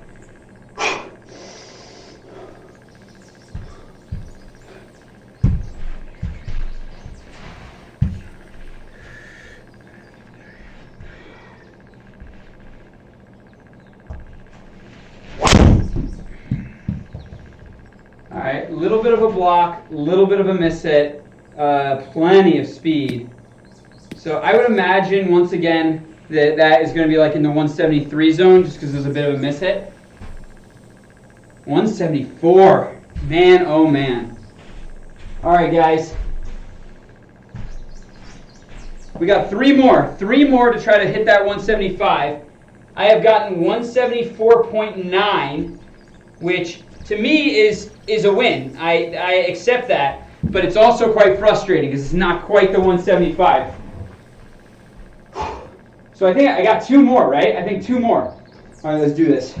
All right, a little bit of a block, a little bit of a miss hit, plenty of speed. So I would imagine, once again, that is going to be like in the 173 zone, just because there's a bit of a miss hit. 174. Man, oh man. All right, guys. We got 3 more. 3 more to try to hit that 175. I have gotten 174.9, which to me is a win. I accept that, but it's also quite frustrating because it's not quite the 175. So I think I got 2 more, right? I think 2 more. All right, let's do this.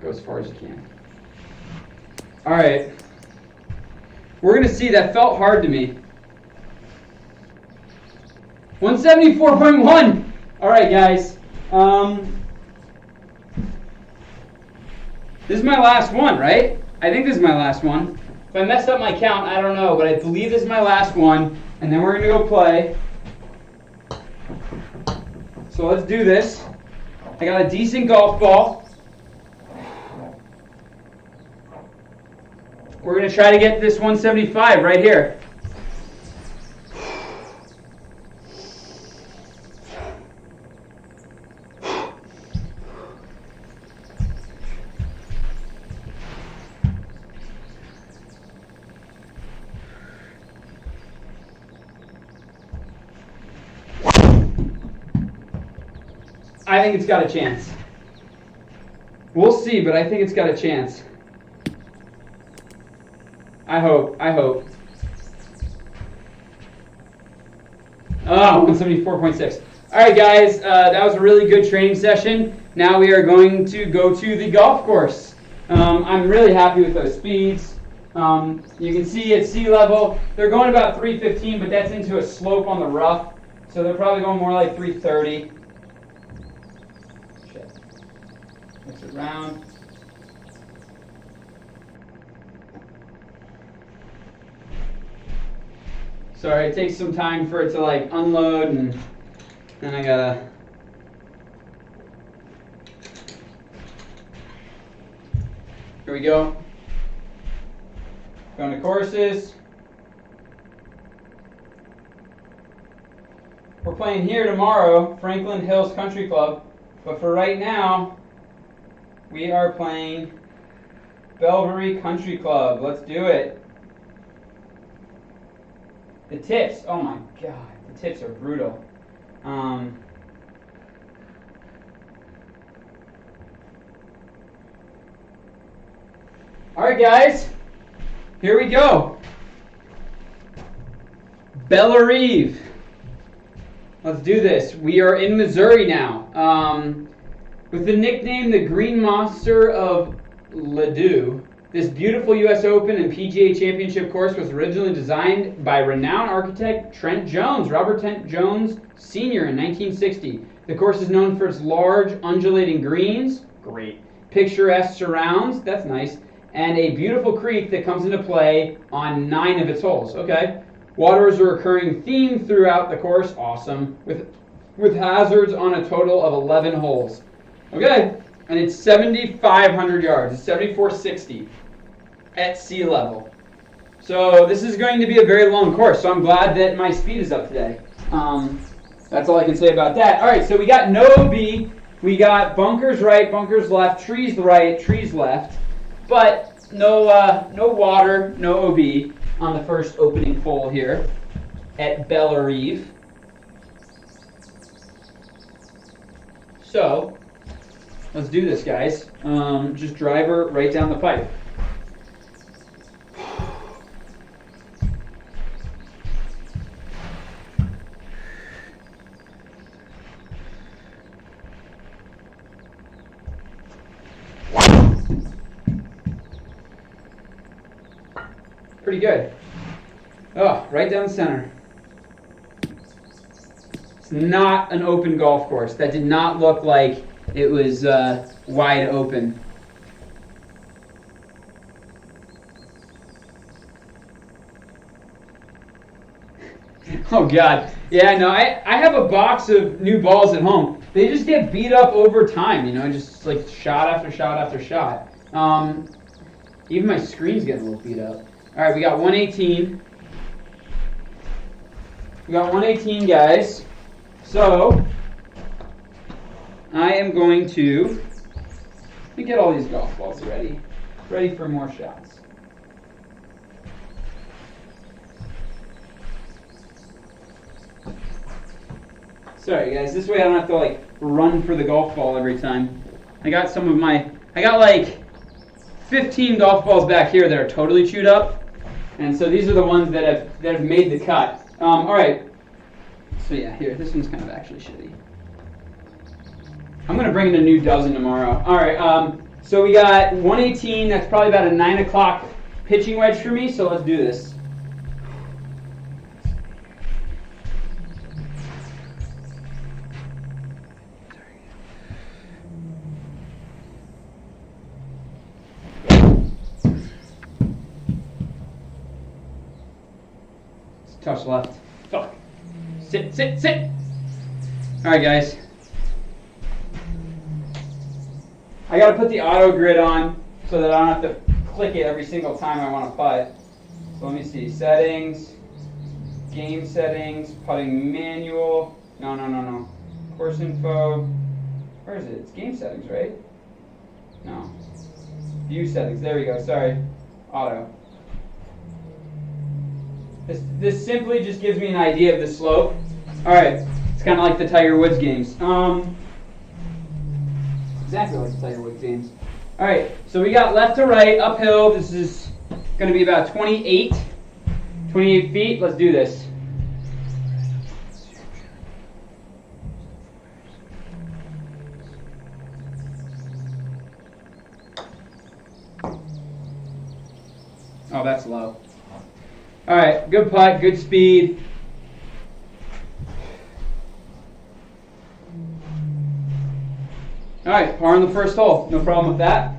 Go as far as you can. All right. We're going to see. That felt hard to me. 174.1. All right, guys. This is my last one, right? I think this is my last one. If I messed up my count, I don't know, but I believe this is my last one, and then we're going to go play. So let's do this. I got a decent golf ball. We're going to try to get this 175 right here. I think it's got a chance. We'll see, but I think it's got a chance. I hope. Oh, 174.6. All right, guys, that was a really good training session. Now we are going to go to the golf course. I'm really happy with those speeds. You can see at sea level, they're going about 315, but that's into a slope on the rough. So they're probably going more like 330. Shit. Mix it around. Sorry, it takes some time for it to like unload, and then I gotta. Here we go. Going to courses. We're playing here tomorrow, Franklin Hills Country Club. But for right now, we are playing Bellerive Country Club. Let's do it. The tips, oh my god, the tips are brutal. All right, guys, here we go. Bellerive. Let's do this. We are in Missouri now. With the nickname the Green Monster of Ladue, this beautiful U.S. Open and PGA Championship course was originally designed by renowned architect Trent Jones, Robert Trent Jones Sr. in 1960. The course is known for its large, undulating greens, great, picturesque surrounds, that's nice, and a beautiful creek that comes into play on 9 of its holes. Okay. Water is a recurring theme throughout the course, awesome, with hazards on a total of 11 holes. Okay, and it's 7,500 yards. It's 7,460 at sea level. So this is going to be a very long course, so I'm glad that my speed is up today. That's all I can say about that. All right, so we got no OB. We got bunkers right, bunkers left, trees right, trees left, but no water, no OB on the first opening hole here at Bellerive. So let's do this, guys. Just driver right down the pipe. Pretty good. Oh, right down the center. It's not an open golf course. That did not look like it was wide open. Oh God. Yeah, no, I have a box of new balls at home. They just get beat up over time, you know, just like shot after shot after shot. Even my screen's getting a little beat up. All right, we got 118. We got 118, guys. So I am going to let me get all these golf balls ready for more shots. Sorry, guys. This way I don't have to like run for the golf ball every time. I got like 15 golf balls back here that are totally chewed up. And so these are the ones that have made the cut. All right. So yeah, here, this one's kind of actually shitty. I'm going to bring in a new dozen tomorrow. All right. So we got 118. That's probably about a 9 o'clock pitching wedge for me. So let's do this. Touch left. Fuck. Sit. All right, guys. I got to put the auto grid on so that I don't have to click it every single time I want to putt. So let me see. Settings. Game settings. Putting manual. No. Course info. Where is it? It's game settings, right? No. View settings. There we go. Sorry. Auto. This simply just gives me an idea of the slope. All right, it's kind of like the Tiger Woods games. Exactly like the Tiger Woods games. All right, so we got left to right, uphill. This is going to be about 28 feet. Let's do this. Oh, that's low. All right, good putt, good speed. All right, par on the first hole. No problem with that.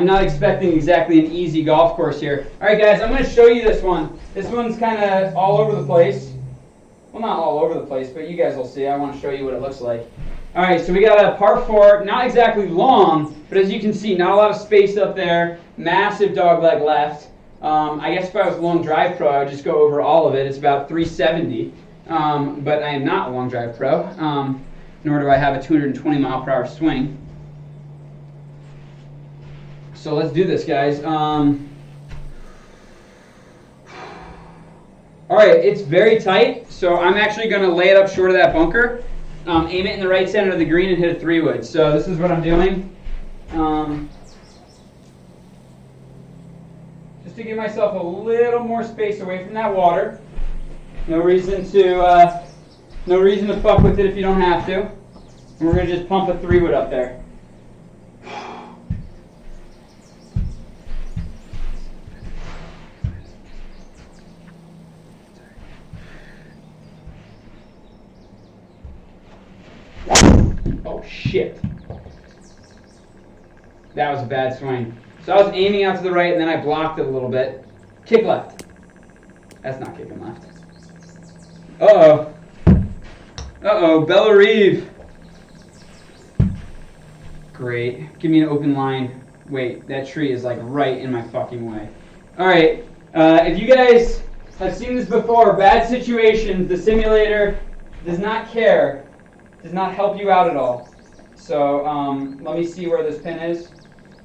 I'm not expecting exactly an easy golf course here. All right, guys, I'm going to show you this one. This one's kind of all over the place. Well, not all over the place, but you guys will see. I want to show you what it looks like. All right, so we got a par 4, not exactly long, but as you can see, not a lot of space up there. Massive dogleg left. I guess if I was a long drive pro, I would just go over all of it. It's about 370, but I am not a long drive pro, nor do I have a 220 mile per hour swing. So let's do this, guys. All right, it's very tight, so I'm actually going to lay it up short of that bunker, aim it in the right center of the green, and hit a 3-wood. So this is what I'm doing. Just to give myself a little more space away from that water. No reason to fuck with it if you don't have to. And we're going to just pump a 3-wood up there. Oh shit. That was a bad swing. So I was aiming out to the right and then I blocked it a little bit. Kick left. That's not kicking left. Uh-oh. Uh-oh, Bellerive. Great. Give me an open line. Wait, that tree is like right in my fucking way. Alright, if you guys have seen this before, bad situations, the simulator does not care. Does not help you out at all. So let me see where this pin is.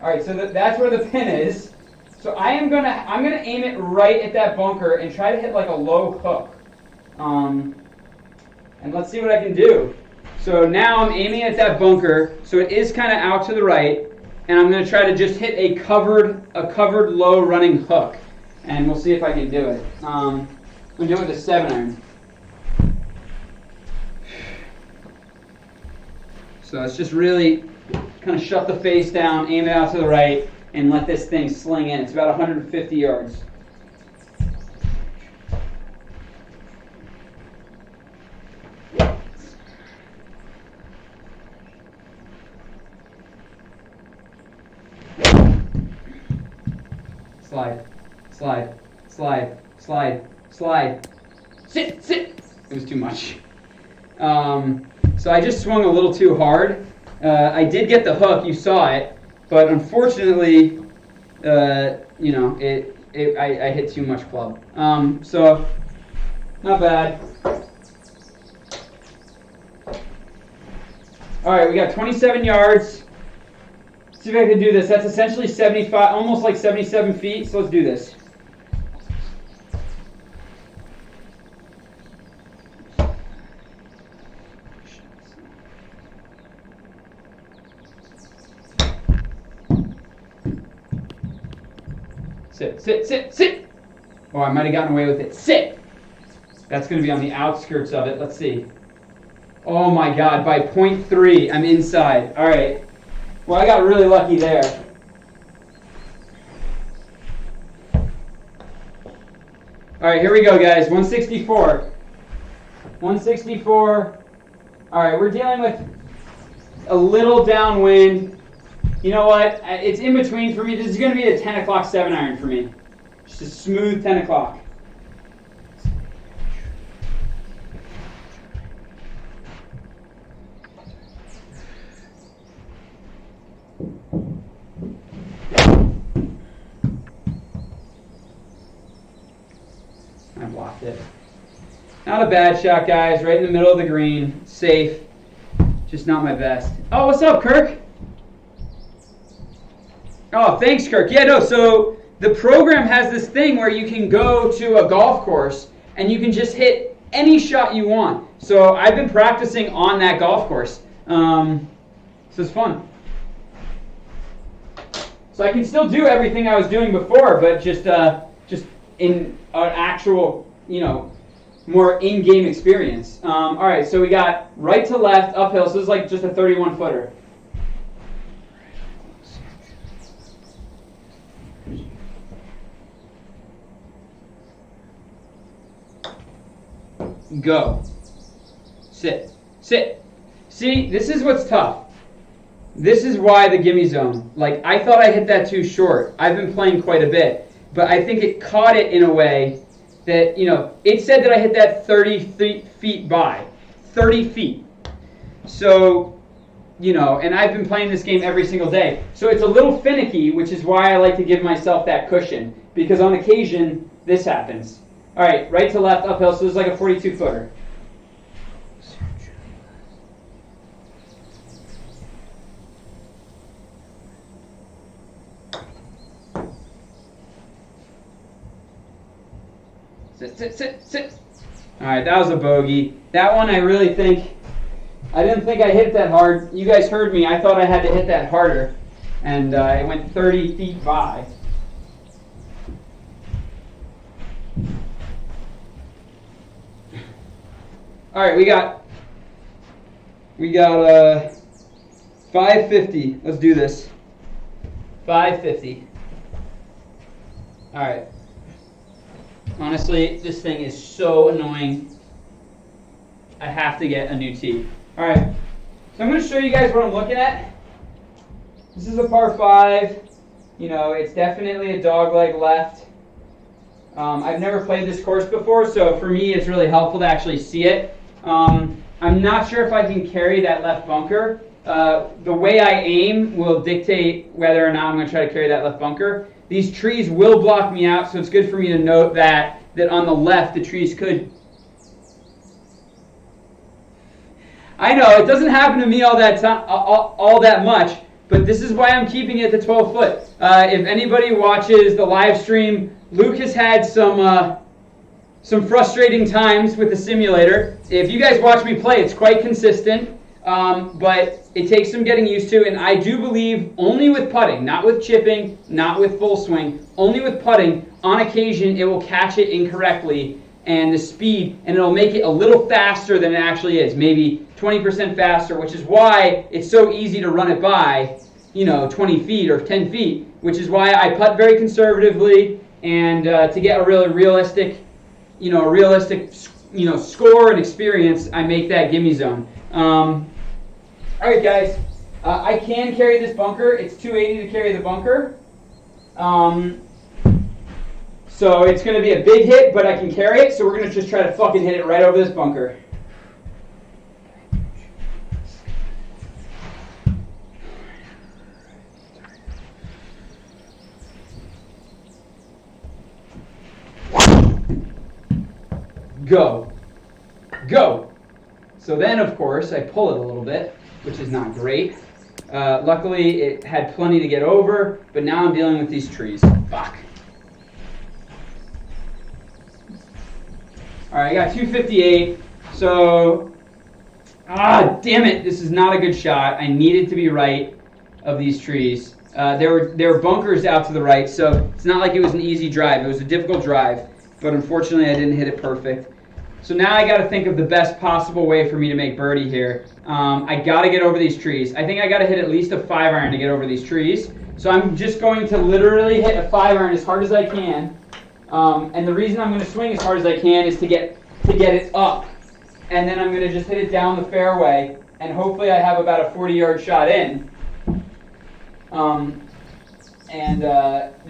All right, so that's where the pin is. So I'm gonna aim it right at that bunker and try to hit like a low hook. And let's see what I can do. So now I'm aiming at that bunker, so it is kind of out to the right, and I'm gonna try to just hit a covered low running hook, and we'll see if I can do it. I'm gonna do it with a 7-iron. So it's just really kind of shut the face down, aim it out to the right, and let this thing sling in. It's about 150 yards. Slide, slide, slide, slide, slide. Sit, sit. It was too much. So I just swung a little too hard. I did get the hook, you saw it, but unfortunately, I hit too much club. So, not bad. All right, we got 27 yards. Let's see if I can do this. That's essentially 75, almost like 77 feet, so let's do this. Sit, sit, sit, sit. Oh, I might have gotten away with it. Sit. That's going to be on the outskirts of it. Let's see. Oh my God, by 0.3, I'm inside. All right. Well, I got really lucky there. All right, here we go, guys. 164. 164. All right, we're dealing with a little downwind. You know what? It's in between for me. This is going to be a 10 o'clock 7-iron for me. Just a smooth 10 o'clock. I blocked it. Not a bad shot, guys. Right in the middle of the green. Safe. Just not my best. Oh, what's up, Kirk? Oh, thanks, Kirk. Yeah, no, so the program has this thing where you can go to a golf course and you can just hit any shot you want. So I've been practicing on that golf course. So it's fun. So I can still do everything I was doing before, but just in an actual, more in-game experience. All right, so we got right to left, uphill. So this is like just a 31-footer. Go. Sit. Sit. See, this is what's tough. This is why the gimme zone. Like, I thought I hit that too short. I've been playing quite a bit. But I think it caught it in a way that, it said that I hit that 30 feet by. 30 feet. So, and I've been playing this game every single day. So it's a little finicky, which is why I like to give myself that cushion. Because on occasion, this happens. All right, right to left, uphill, so this is like a 42-footer. Sit. All right, that was a bogey. That one I didn't think I hit that hard. You guys heard me. I thought I had to hit that harder. And it went 30 feet by. All right, we got 550. Let's do this. 550. All right. Honestly, this thing is so annoying. I have to get a new tee. All right. So I'm going to show you guys what I'm looking at. This is a par 5. It's definitely a dogleg left. I've never played this course before, so for me it's really helpful to actually see it. I'm not sure if I can carry that left bunker. The way I aim will dictate whether or not I'm going to try to carry that left bunker. These trees will block me out, so it's good for me to note that on the left the trees could... I know, it doesn't happen to me all that much, but this is why I'm keeping it to 12 foot. If anybody watches the live stream, Luke has had some frustrating times with the simulator. If you guys watch me play, it's quite consistent, but it takes some getting used to, and I do believe only with putting, not with chipping, not with full swing, only with putting, on occasion it will catch it incorrectly, and the speed, and it'll make it a little faster than it actually is, maybe 20% faster, which is why it's so easy to run it by, 20 feet or 10 feet, which is why I putt very conservatively, and to get a really realistic, score and experience, I make that gimme zone. All right, guys. I can carry this bunker. It's 280 to carry the bunker. So it's going to be a big hit, but I can carry it. So we're going to just try to fucking hit it right over this bunker. Go. So then, of course, I pull it a little bit, which is not great. Luckily, it had plenty to get over, but now I'm dealing with these trees. Fuck. All right, I got 258. So, damn it, this is not a good shot. I needed to be right of these trees. There were bunkers out to the right, so it's not like it was an easy drive. It was a difficult drive, but unfortunately, I didn't hit it perfect. So now I got to think of the best possible way for me to make birdie here. I got to get over these trees. I think I got to hit at least a 5-iron to get over these trees. So I'm just going to literally hit a 5-iron as hard as I can. And the reason I'm going to swing as hard as I can is to get it up. And then I'm going to just hit it down the fairway. And hopefully I have about a 40-yard shot in.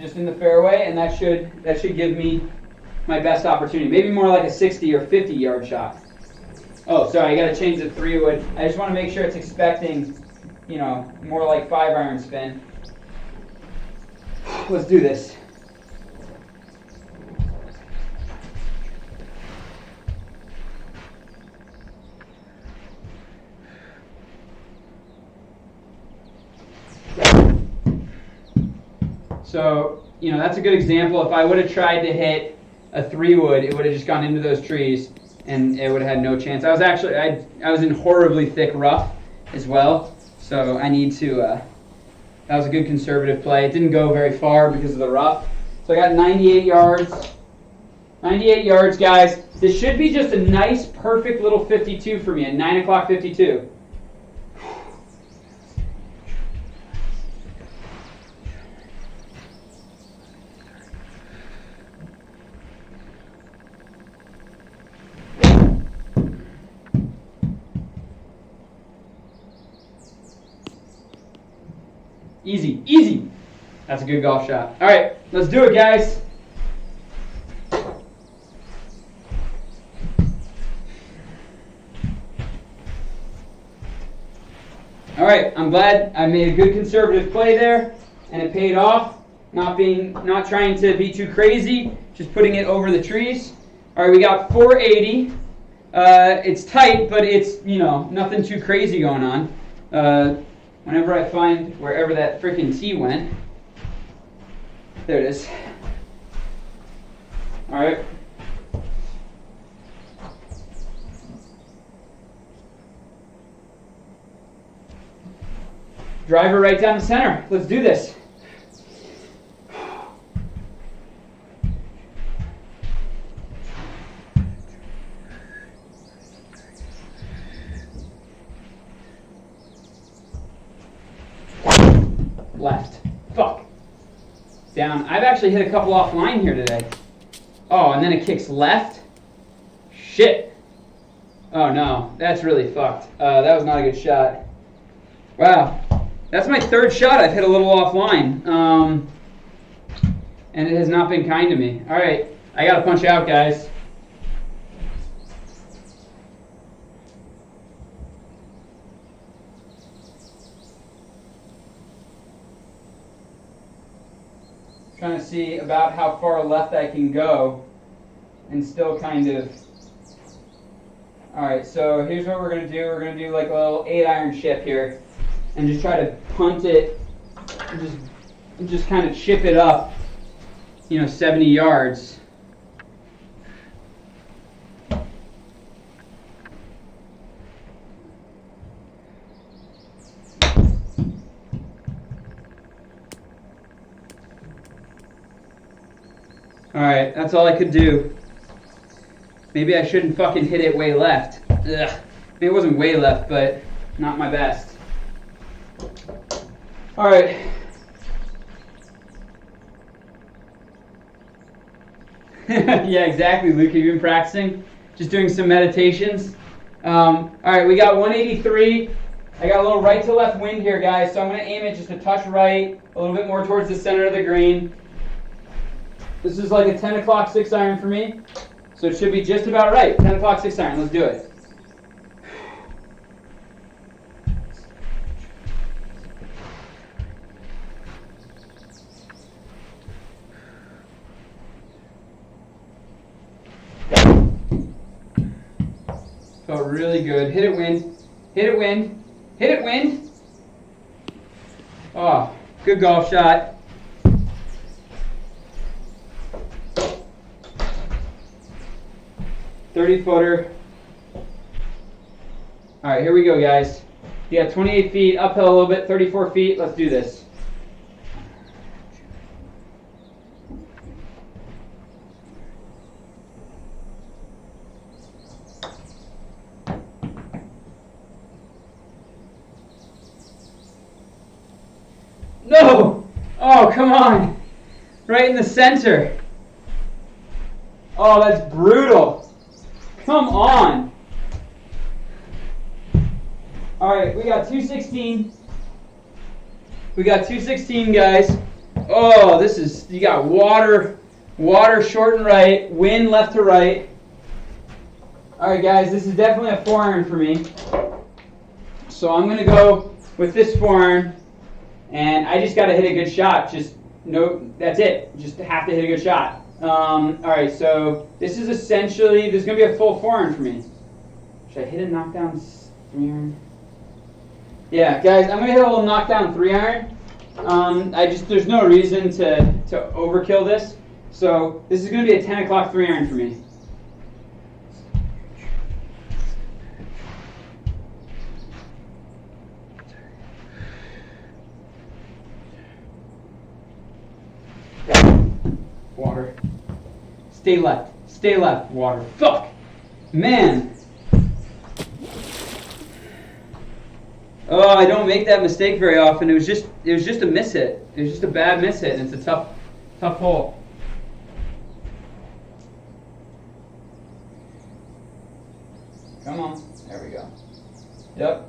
Just in the fairway. And that should give me my best opportunity. Maybe more like a 60 or 50-yard shot. Oh, sorry, I got to change the 3-wood. I just want to make sure it's expecting, more like 5-iron spin. Let's do this. So, that's a good example. If I would have tried to hit a 3-wood, it would have just gone into those trees and it would have had no chance. I was in horribly thick rough as well, so I need to, that was a good conservative play. It didn't go very far because of the rough. So I got 98 yards. 98 yards, guys. This should be just a nice, perfect little 52 for me, a 9 o'clock 52. Easy, easy. That's a good golf shot. All right, let's do it, guys. All right, I'm glad I made a good conservative play there, and it paid off. Not trying to be too crazy, just putting it over the trees. All right, we got 480. It's tight, but it's, nothing too crazy going on. Whenever I find wherever that freaking tee went, there it is. All right. Driver right down the center. Let's do this. Left. Fuck. Down. I've actually hit a couple offline here today. Oh, and then it kicks left? Shit. Oh no, that's really fucked. That was not a good shot. Wow. That's my third shot I've hit a little offline. And it has not been kind to me. Alright, I gotta punch out, guys. Trying to see about how far left I can go and still kind of... Alright, so here's what we're going to do. We're going to do like a little 8-iron chip here and just try to punt it and just kind of chip it up, 70 yards. Alright, that's all I could do. Maybe I shouldn't fucking hit it way left. Ugh. Maybe it wasn't way left, but not my best. Alright. Yeah, exactly, Luke. Have you been practicing? Just doing some meditations. Alright, we got 183. I got a little right to left wind here, guys, so I'm going to aim it just a touch right, a little bit more towards the center of the green. This is like a 10 o'clock 6-iron for me, so it should be just about right. 10 o'clock 6-iron, let's do it. Felt really good. Hit it, wind. Hit it, wind. Hit it, wind. Oh, good golf shot. .30-footer. All right, here we go, guys. You got 28 feet, uphill a little bit, 34 feet. Let's do this. No! Oh, come on. Right in the center. Oh, that's brutal. Come on. All right, we got 216. We got 216, guys. Oh, this is, you got water short and right, wind left to right. All right, guys, this is definitely a 4-iron for me. So I'm going to go with this 4-iron, and I just got to hit a good shot. That's it. Just have to hit a good shot. All right, so this is essentially, this is going to be a full 4-iron for me. Should I hit a knockdown 3-iron? Yeah, guys, I'm going to hit a little knockdown 3-iron. There's no reason to overkill this. So this is going to be a 10 o'clock 3-iron for me. Water. Stay left, water. Fuck! Man! Oh, I don't make that mistake very often. It was just a miss hit. It was just a bad miss hit, and it's a tough hole. Come on. There we go. Yep.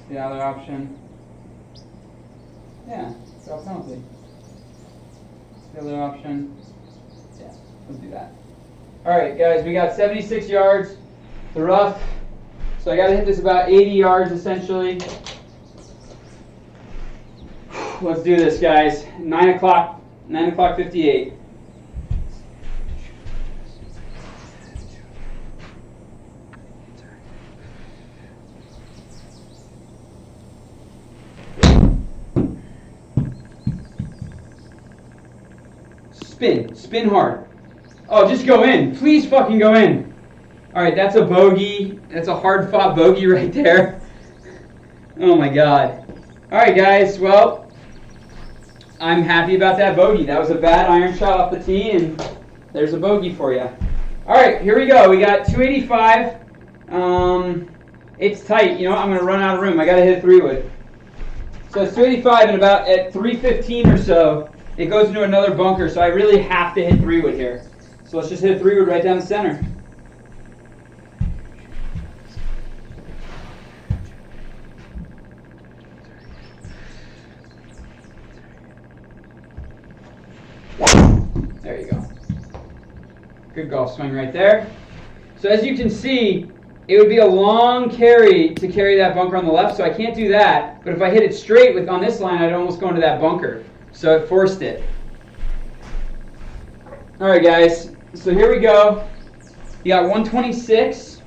The other option. Yeah, draw penalty. The other option. Yeah, let's do that. Alright, guys, we got 76 yards. The rough. So I got to hit this about 80 yards essentially. Let's do this, guys. 9 o'clock 58. Spin hard. Oh, just go in. Please fucking go in. All right, that's a bogey. That's a hard-fought bogey right there. Oh my God. All right, guys. Well, I'm happy about that bogey. That was a bad iron shot off the tee, and there's a bogey for you. All right, here we go. We got 285. It's tight. You know what? I'm going to run out of room. I got to hit a 3-wood. So it's 285, and about at 315 or so, it goes into another bunker, so I really have to hit 3-wood here. So let's just hit a 3-wood right down the center. There you go. Good golf swing right there. So as you can see, it would be a long carry to carry that bunker on the left, so I can't do that. But if I hit it straight on this line, I'd almost go into that bunker. So it forced it. All right, guys. So here we go. You got 126.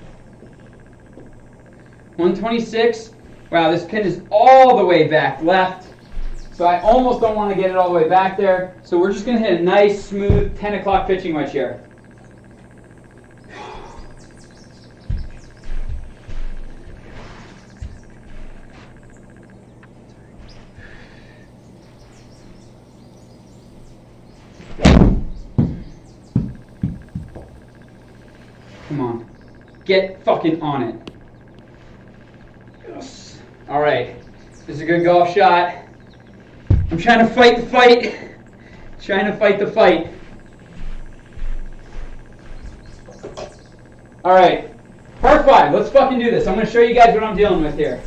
126. Wow, this pin is all the way back left. So I almost don't want to get it all the way back there. So we're just going to hit a nice, smooth 10 o'clock pitching wedge here. Come on. Get fucking on it. Yes. All right. This is a good golf shot. I'm trying to fight the fight. Trying to fight the fight. All right. Par 5. Let's fucking do this. I'm going to show you guys what I'm dealing with here.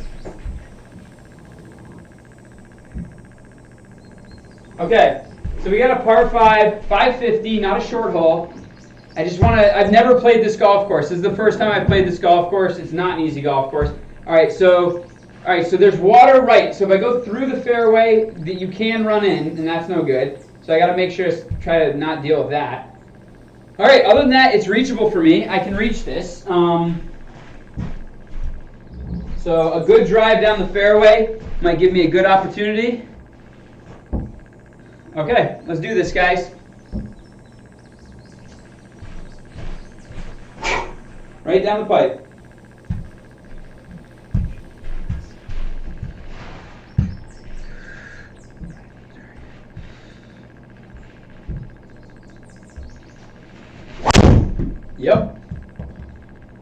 Okay. So we got a par 5, 550, not a short hole. I've never played this golf course. This is the first time I've played this golf course. It's not an easy golf course. All right, so there's water right. So if I go through the fairway, you can run in, and that's no good. So I got to make sure to try to not deal with that. All right, other than that, it's reachable for me. I can reach this. So a good drive down the fairway might give me a good opportunity. Okay, let's do this, guys. Right down the pipe. Yep.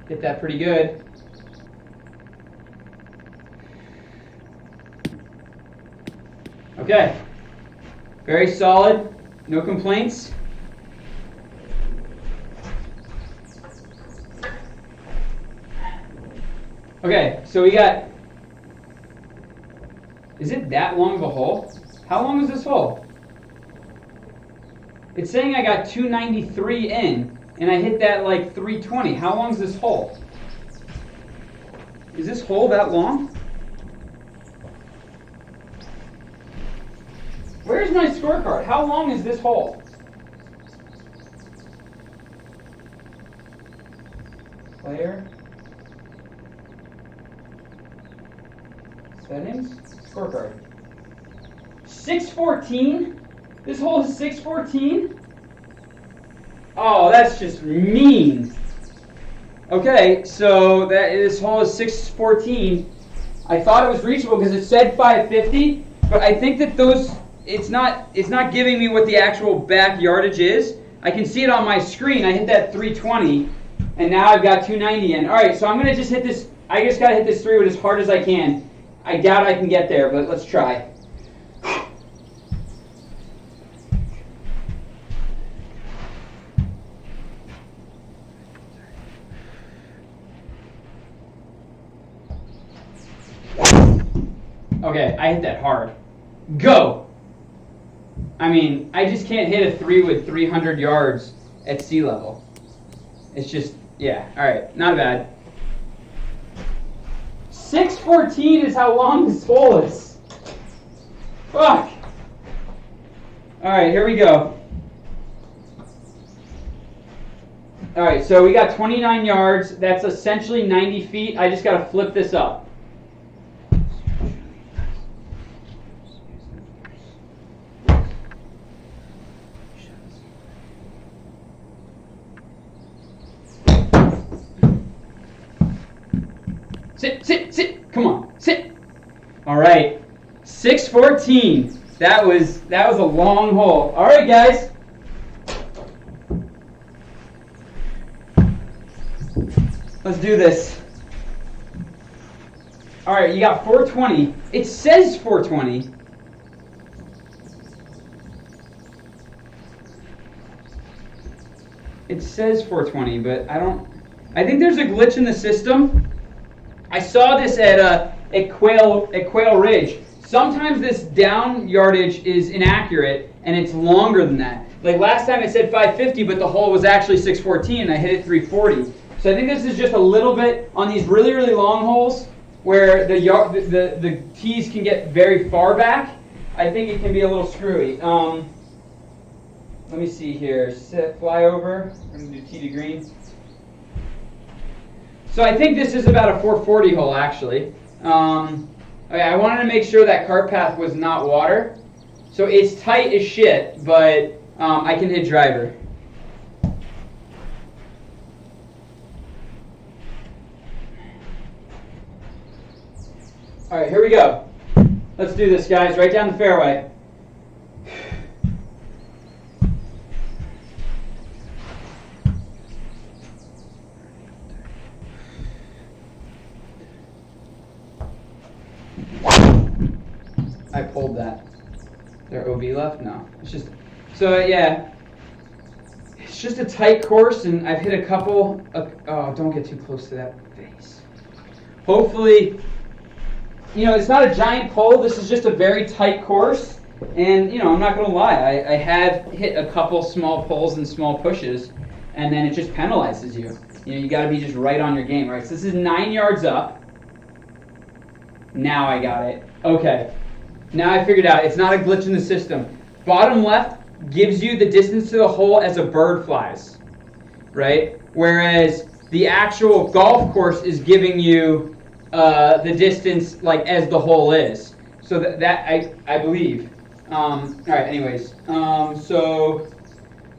Hit that pretty good. Okay. Very solid. No complaints. Okay, so we got, is it that long of a hole? How long is this hole? It's saying I got 293 in, and I hit that like 320. How long is this hole? Is this hole that long? Where's my scorecard? How long is this hole? Player. Settings. Scorecard. 614? This hole is 614? Oh, that's just mean. Okay, so this hole is 614. I thought it was reachable because it said 550, but I think that it's not giving me what the actual back yardage is. I can see it on my screen. I hit that 320, and now I've got 290 in. All right, so I'm going to just hit this. I just got to hit this 3-wood as hard as I can. I doubt I can get there, but let's try. Okay, I hit that hard. Go. I mean, I just can't hit a 3 with 300 yards at sea level. It's just, yeah. All right, not bad. 6:14 is how long this hole is. Fuck. All right, here we go. All right, so we got 29 yards. That's essentially 90 feet. I just got to flip this up. Sit, sit, sit. Come on, sit. All right, 6:14. That was a long hole. All right, guys. Let's do this. All right, you got 420. It says 420. It says 420, but I think there's a glitch in the system. I saw this at Quail Ridge. Sometimes this down yardage is inaccurate, and it's longer than that. Like last time I said 550, but the hole was actually 614, and I hit it 340. So I think this is just a little bit on these really, really long holes where the tees can get very far back. I think it can be a little screwy. Let me see here. Fly over. I'm going to do tee to green. So I think this is about a 440 hole, actually. Okay, I wanted to make sure that cart path was not water. So it's tight as shit, but I can hit driver. All right, here we go. Let's do this, guys. Right down the fairway. I pulled that. Is there OB left? No. It's just, so yeah. It's just a tight course, and I've hit a couple. Oh, don't get too close to that face. Hopefully, you know, it's not a giant pull. This is just a very tight course. And, you know, I'm not going to lie. I have hit a couple small pulls and small pushes, and then it just penalizes you. You know, you got to be just right on your game, right? So this is 9 yards up. Now I got it. Okay. Now I figured out it's not a glitch in the system. Bottom left gives you the distance to the hole as a bird flies, right? Whereas the actual golf course is giving you the distance like as the hole is. So that I believe. All right. Anyways, so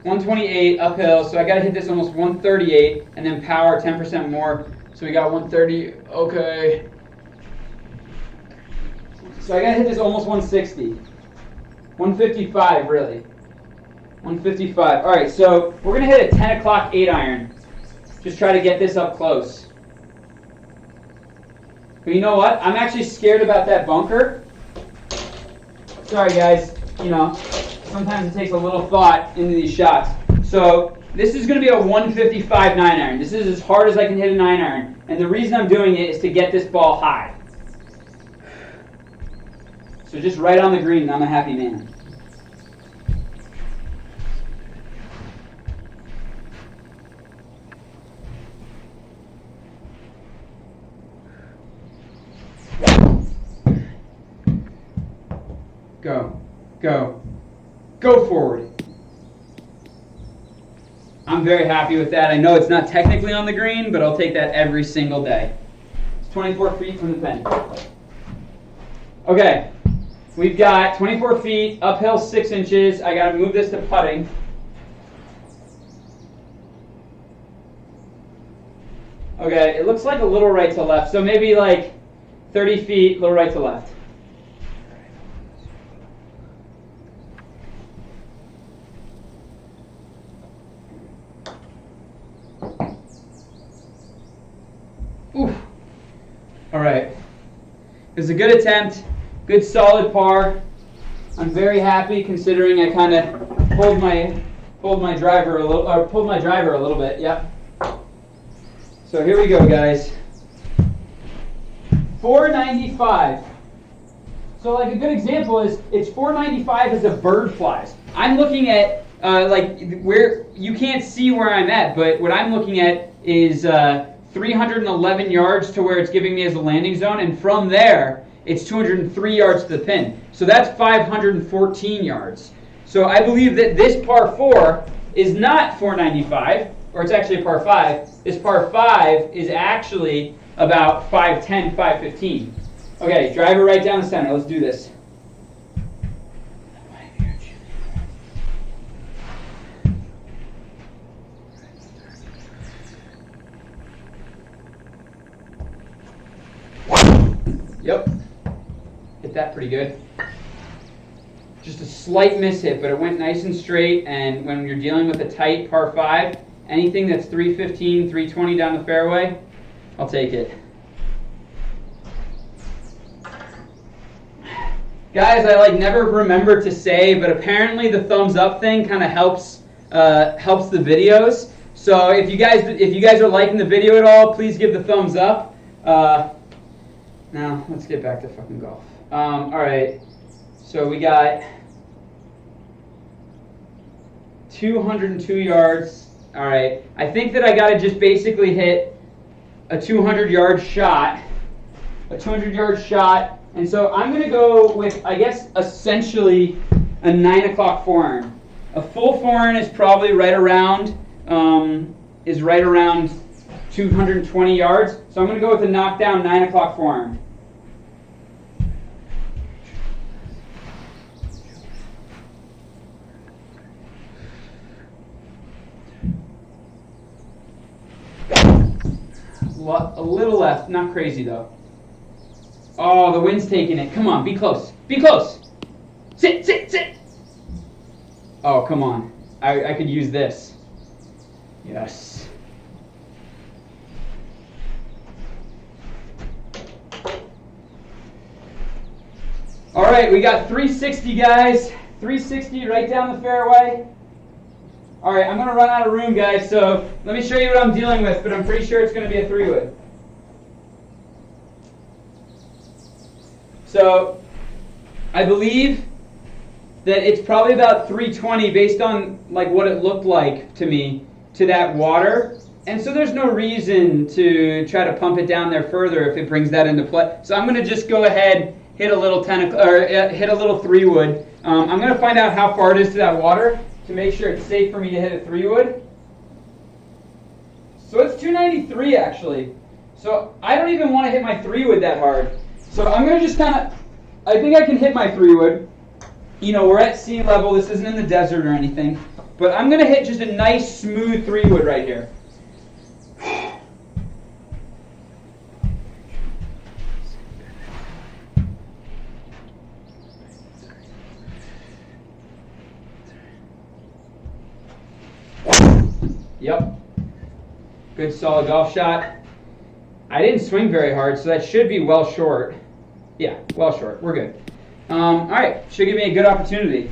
128 uphill. So I got to hit this almost 138, and then power 10% more. So we got 130. Okay. So I got to hit this almost 160. 155, really. 155. All right, so we're going to hit a 10 o'clock 8-iron. Just try to get this up close. But you know what? I'm actually scared about that bunker. Sorry, guys. You know, sometimes it takes a little thought into these shots. So this is going to be a 155 9-iron. This is as hard as I can hit a 9-iron. And the reason I'm doing it is to get this ball high. So just right on the green, and I'm a happy man. Go, go, go forward. I'm very happy with that. I know it's not technically on the green, but I'll take that every single day. It's 24 feet from the pin. Okay. We've got 24 feet, uphill 6 inches. I got to move this to putting. Okay, it looks like a little right to left. So maybe like 30 feet, little right to left. Oof. All right. It was a good attempt. Good solid par. I'm very happy considering I kind of pulled my driver a little bit. Yep. So here we go, guys. 495. So like a good example is it's 495 as a bird flies. I'm looking at like where you can't see where I'm at, but what I'm looking at is 311 yards to where it's giving me as a landing zone, and from there it's 203 yards to the pin. So that's 514 yards. So I believe that this par 4 is not 495, or it's actually a par 5. This par 5 is actually about 510, 515. Okay, driver right down the center. Let's do this. Yep. Hit that pretty good. Just a slight miss hit, but it went nice and straight. And when you're dealing with a tight par 5, anything that's 315, 320 down the fairway, I'll take it. Guys, I like never remember to say, but apparently the thumbs up thing kind of helps the videos. So if you guys are liking the video at all, please give the thumbs up. Now let's get back to fucking golf. All right, so we got 202 yards. All right, I think that I got to just basically hit a 200-yard shot, and so I'm going to go with, I guess, essentially a 9 o'clock forearm. A full forearm is probably right around 220 yards. So I'm going to go with a knockdown 9 o'clock forearm. A little left, not crazy though. Oh, the wind's taking it. Come on, be close. Be close. Sit, sit, sit. Oh, come on. I could use this. Yes. All right, we got 360, guys. 360 right down the fairway. All right, I'm going to run out of room, guys, so let me show you what I'm dealing with, but I'm pretty sure it's going to be a 3-wood. So I believe that it's probably about 320 based on like what it looked like to me to that water. And so there's no reason to try to pump it down there further if it brings that into play. So I'm going to just go ahead, hit a little 3-wood. I'm going to find out how far it is to that water to make sure it's safe for me to hit a 3-wood. So it's 293 actually. So I don't even want to hit my 3-wood that hard. So I'm going to just kind of, I think I can hit my 3-wood. You know, we're at sea level. This isn't in the desert or anything. But I'm going to hit just a nice, smooth 3-wood right here. Yep. Good solid golf shot. I didn't swing very hard, so that should be well short. Yeah, well short. We're good. All right, should give me a good opportunity.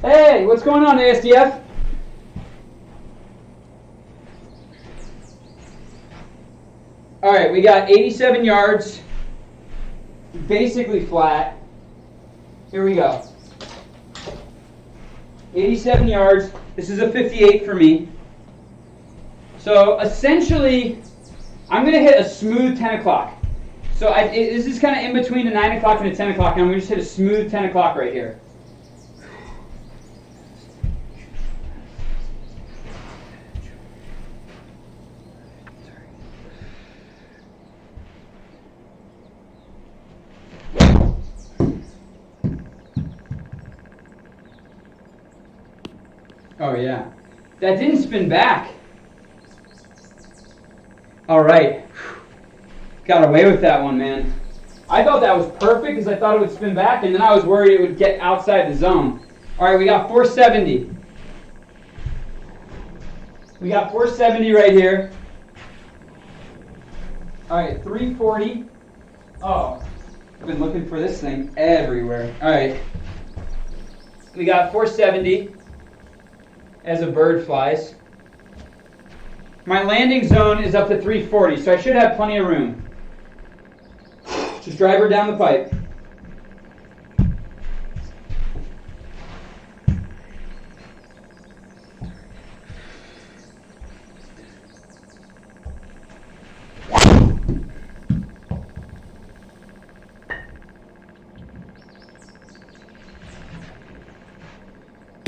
Hey, what's going on, ASDF? All right, we got 87 yards, basically flat. Here we go. 87 yards. This is a 58 for me. So essentially, I'm going to hit a smooth 10 o'clock. So this is kind of in between a 9 o'clock and a 10 o'clock, and I'm going to just hit a smooth 10 o'clock right here. Oh yeah, that didn't spin back. All right, got away with that one, man. I thought that was perfect because I thought it would spin back, and then I was worried it would get outside the zone. All right, we got 470. We got 470 right here. All right, 340. Oh, I've been looking for this thing everywhere. All right, we got 470 as a bird flies. My landing zone is up to 340, so I should have plenty of room. Just drive her down the pipe.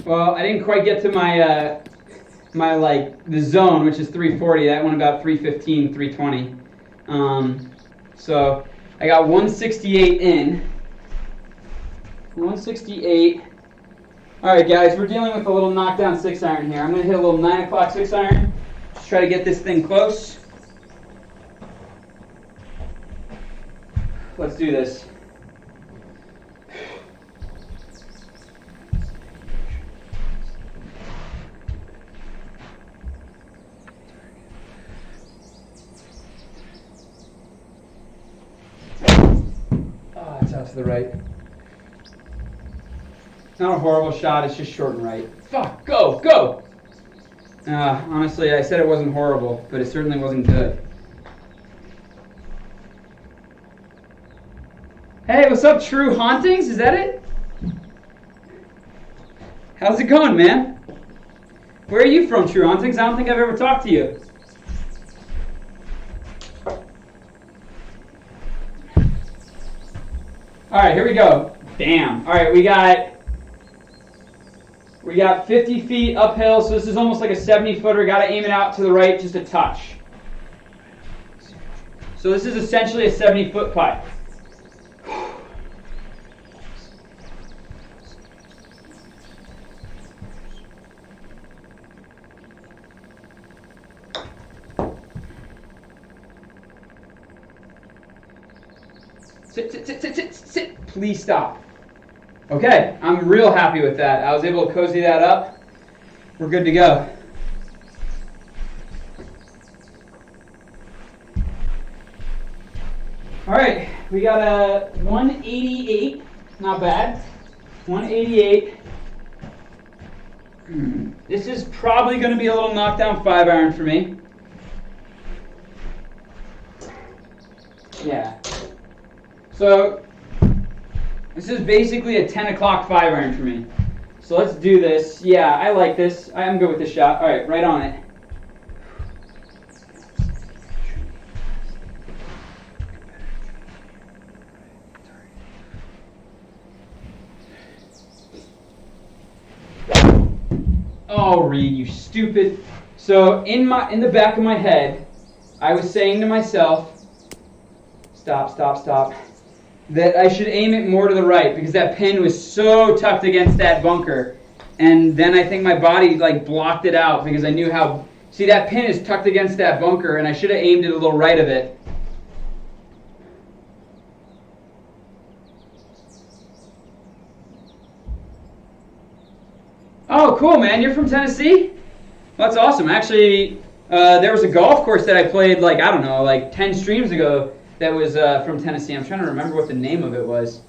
Well, I didn't quite get to my the zone, which is 340. That went about 315, 320. So I got 168 in. 168. All right, guys, we're dealing with a little knockdown 6-iron here. I'm going to hit a little 9 o'clock 6-iron. Just try to get this thing close. Let's do this. Oh, it's out to the right. It's not a horrible shot, it's just short and right. Fuck, go, go! Honestly, I said it wasn't horrible, but it certainly wasn't good. Hey, what's up, True Hauntings? Is that it? How's it going, man? Where are you from, True Hauntings? I don't think I've ever talked to you. Alright, here we go. Damn. Alright, we got 50 feet uphill, so this is almost like a 70-footer. Got to aim it out to the right just a touch. So this is essentially a 70-foot putt. Sit. Please stop. Okay, I'm real happy with that. I was able to cozy that up. We're good to go. All right, we got a 188. Not bad. 188. This is probably going to be a little knockdown 5-iron for me. Yeah. So this is basically a 10 o'clock 5-iron for me. So let's do this. Yeah, I like this. I'm good with this shot. All right, right on it. Oh, Reed, you stupid. So in the back of my head, I was saying to myself, stop, that I should aim it more to the right because that pin was so tucked against that bunker. And then I think my body blocked it out because I knew how... See, that pin is tucked against that bunker and I should have aimed it a little right of it. Oh, cool, man. You're from Tennessee? Well, that's awesome. Actually, there was a golf course that I played 10 streams ago that was from Tennessee. I'm trying to remember what the name of it was.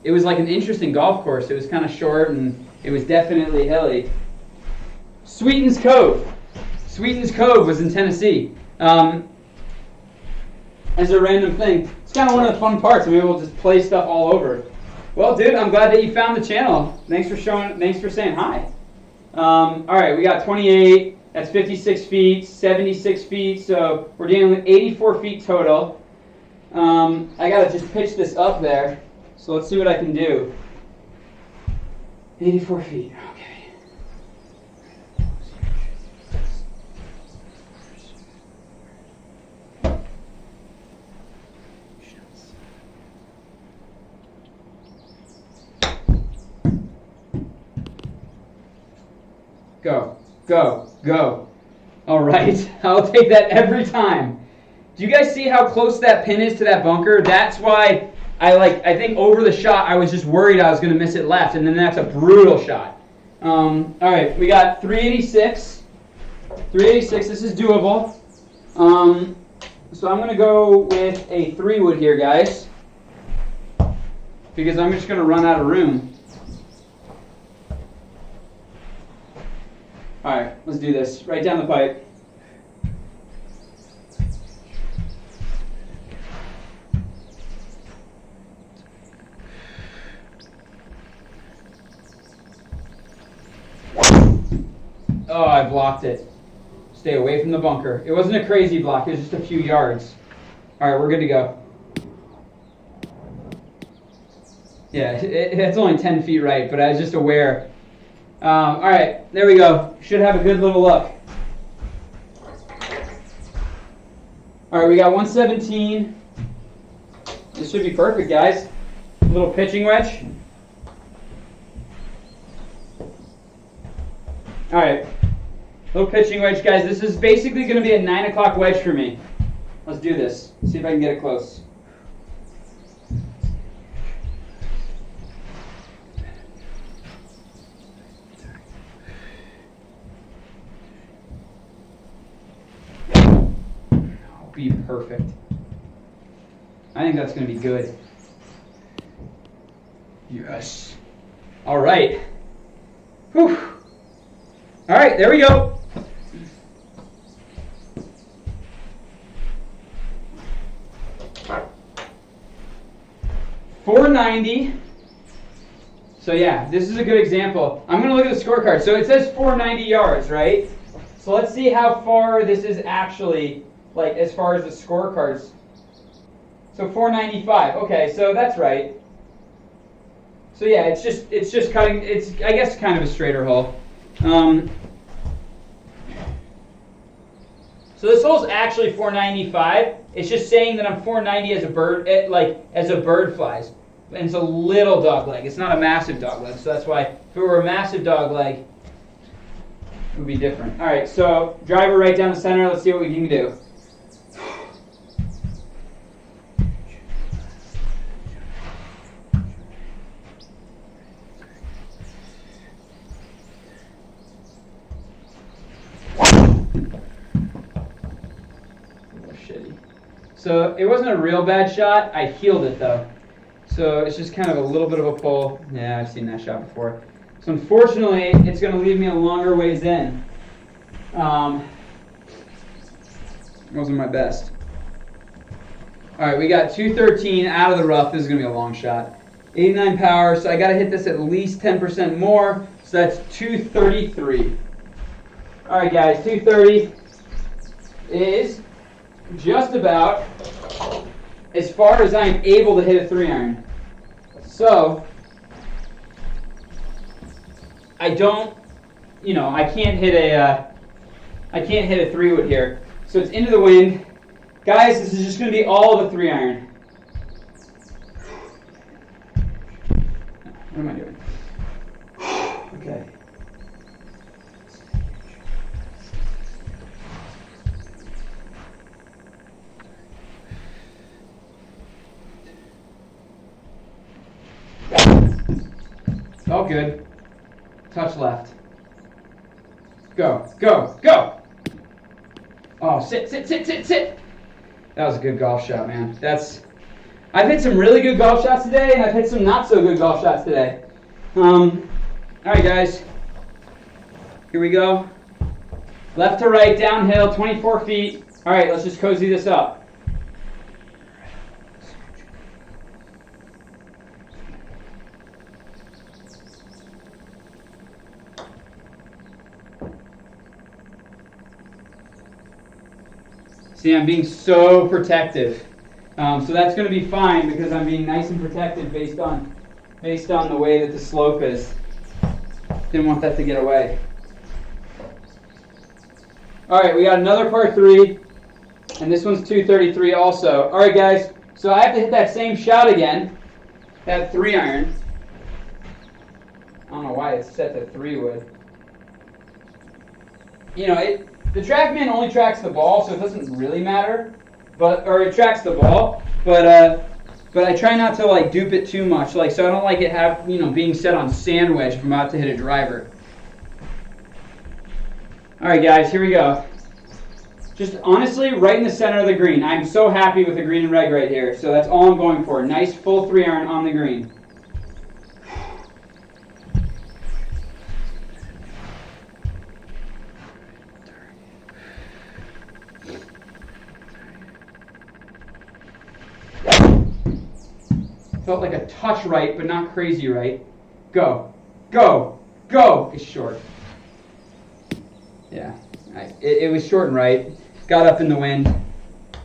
It was an interesting golf course. It was kind of short and it was definitely hilly. Sweetens Cove. Sweetens Cove was in Tennessee. As a random thing. It's kind of one of the fun parts. I'm able to just play stuff all over. Well, dude, I'm glad that you found the channel. Thanks for saying hi. All right, we got 28. That's 56 feet, 76 feet. So we're dealing with 84 feet total. I got to just pitch this up there. So let's see what I can do. 84 feet. Okay. Go, go, go. All right, I'll take that every time. Do you guys see how close that pin is to that bunker? That's why I think over the shot, I was just worried I was going to miss it left, and then that's a brutal shot. All right, we got 386. 386, this is doable. So I'm going to go with a 3-wood here, guys, because I'm just going to run out of room. All right, let's do this. Right down the pipe. Oh, I blocked it. Stay away from the bunker. It wasn't a crazy block. It was just a few yards. All right, we're good to go. Yeah, it's only 10 feet right, but I was just aware. All right, there we go. Should have a good little look. All right, we got 117. This should be perfect, guys. A little pitching wedge. All right, little pitching wedge, guys. This is basically going to be a 9 o'clock wedge for me. Let's do this. See if I can get it close. Be perfect. I think that's going to be good. Yes. All right. Whew. All right, there we go. .490. So yeah, this is a good example. I'm going to look at the scorecard. So it says 490 yards, right? So let's see how far this is actually. Like as far as the scorecards. So 495. Okay, so that's right. So yeah, it's just cutting. It's I guess kind of a straighter hole. So this hole's actually 495. It's just saying that I'm 490 as a bird, as a bird flies, and it's a little dog leg. It's not a massive dog leg. So that's why if it were a massive dog leg, it would be different. All right, so driver right down the center. Let's see what we can do. So it wasn't a real bad shot. I healed it though. So it's just kind of a little bit of a pull. Yeah, I've seen that shot before. So unfortunately, it's going to leave me a longer ways in. Wasn't my best. All right, we got 213 out of the rough. This is going to be a long shot. 89 power, so I got to hit this at least 10% more. So that's 233. All right, guys, 230 is just about as far as I'm able to hit a 3-iron. So I don't, I can't hit a 3-wood here. So it's into the wind. Guys, this is just going to be all the 3-iron. What am I doing? Okay. All good. Touch left. Go, go, go! Oh, sit, sit, sit, sit, sit! That was a good golf shot, man. I've hit some really good golf shots today, and I've hit some not so good golf shots today. All right, guys. Here we go. Left to right, downhill, 24 feet. All right, let's just cozy this up. See, I'm being so protective. So that's going to be fine because I'm being nice and protected based on the way that the slope is. Didn't want that to get away. All right, we got another par 3, and this one's 233 also. All right, guys, so I have to hit that same shot again, that 3-iron. I don't know why it's set to 3-wood. The Trackman only tracks the ball, so it doesn't really matter. Or it tracks the ball, but I try not to dupe it too much, so I don't like it being set on sand wedge if I'm about to hit a driver. All right, guys, here we go. Just honestly, right in the center of the green. I'm so happy with the green and red right here, so that's all I'm going for. Nice full 3-iron on the green. Felt like a touch right, but not crazy right. Go, go, go. It's short. Yeah, it was short and right. Got up in the wind.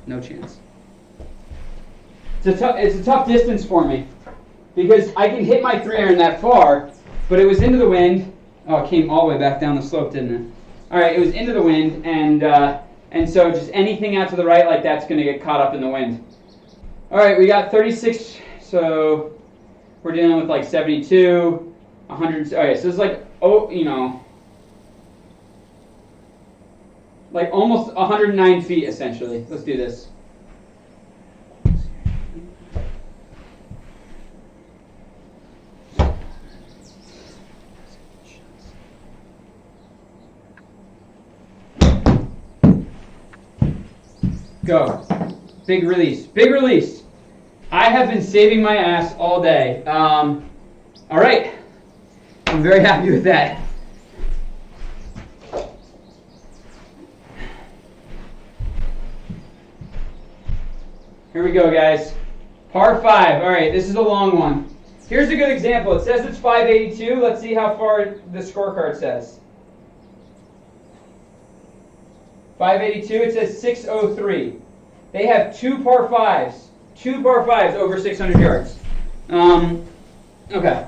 No chance. It's a tough distance for me because I can hit my 3-iron that far, but it was into the wind, Oh, it came all the way back down the slope, didn't it? All right, it was into the wind, and so just anything out to the right like that's going to get caught up in the wind. All right, we got 36, so we're dealing with like 72, 100. Okay, so it's like, like almost 109 feet essentially. Let's do this. Go. Big release. Big release. I have been saving my ass all day. All right. I'm very happy with that. Here we go, guys. Par 5. All right, this is a long one. Here's a good example. It says it's 582. Let's see how far the scorecard says. 582, it says 603. They have two par 5s. Two par 5s over 600 yards. Okay.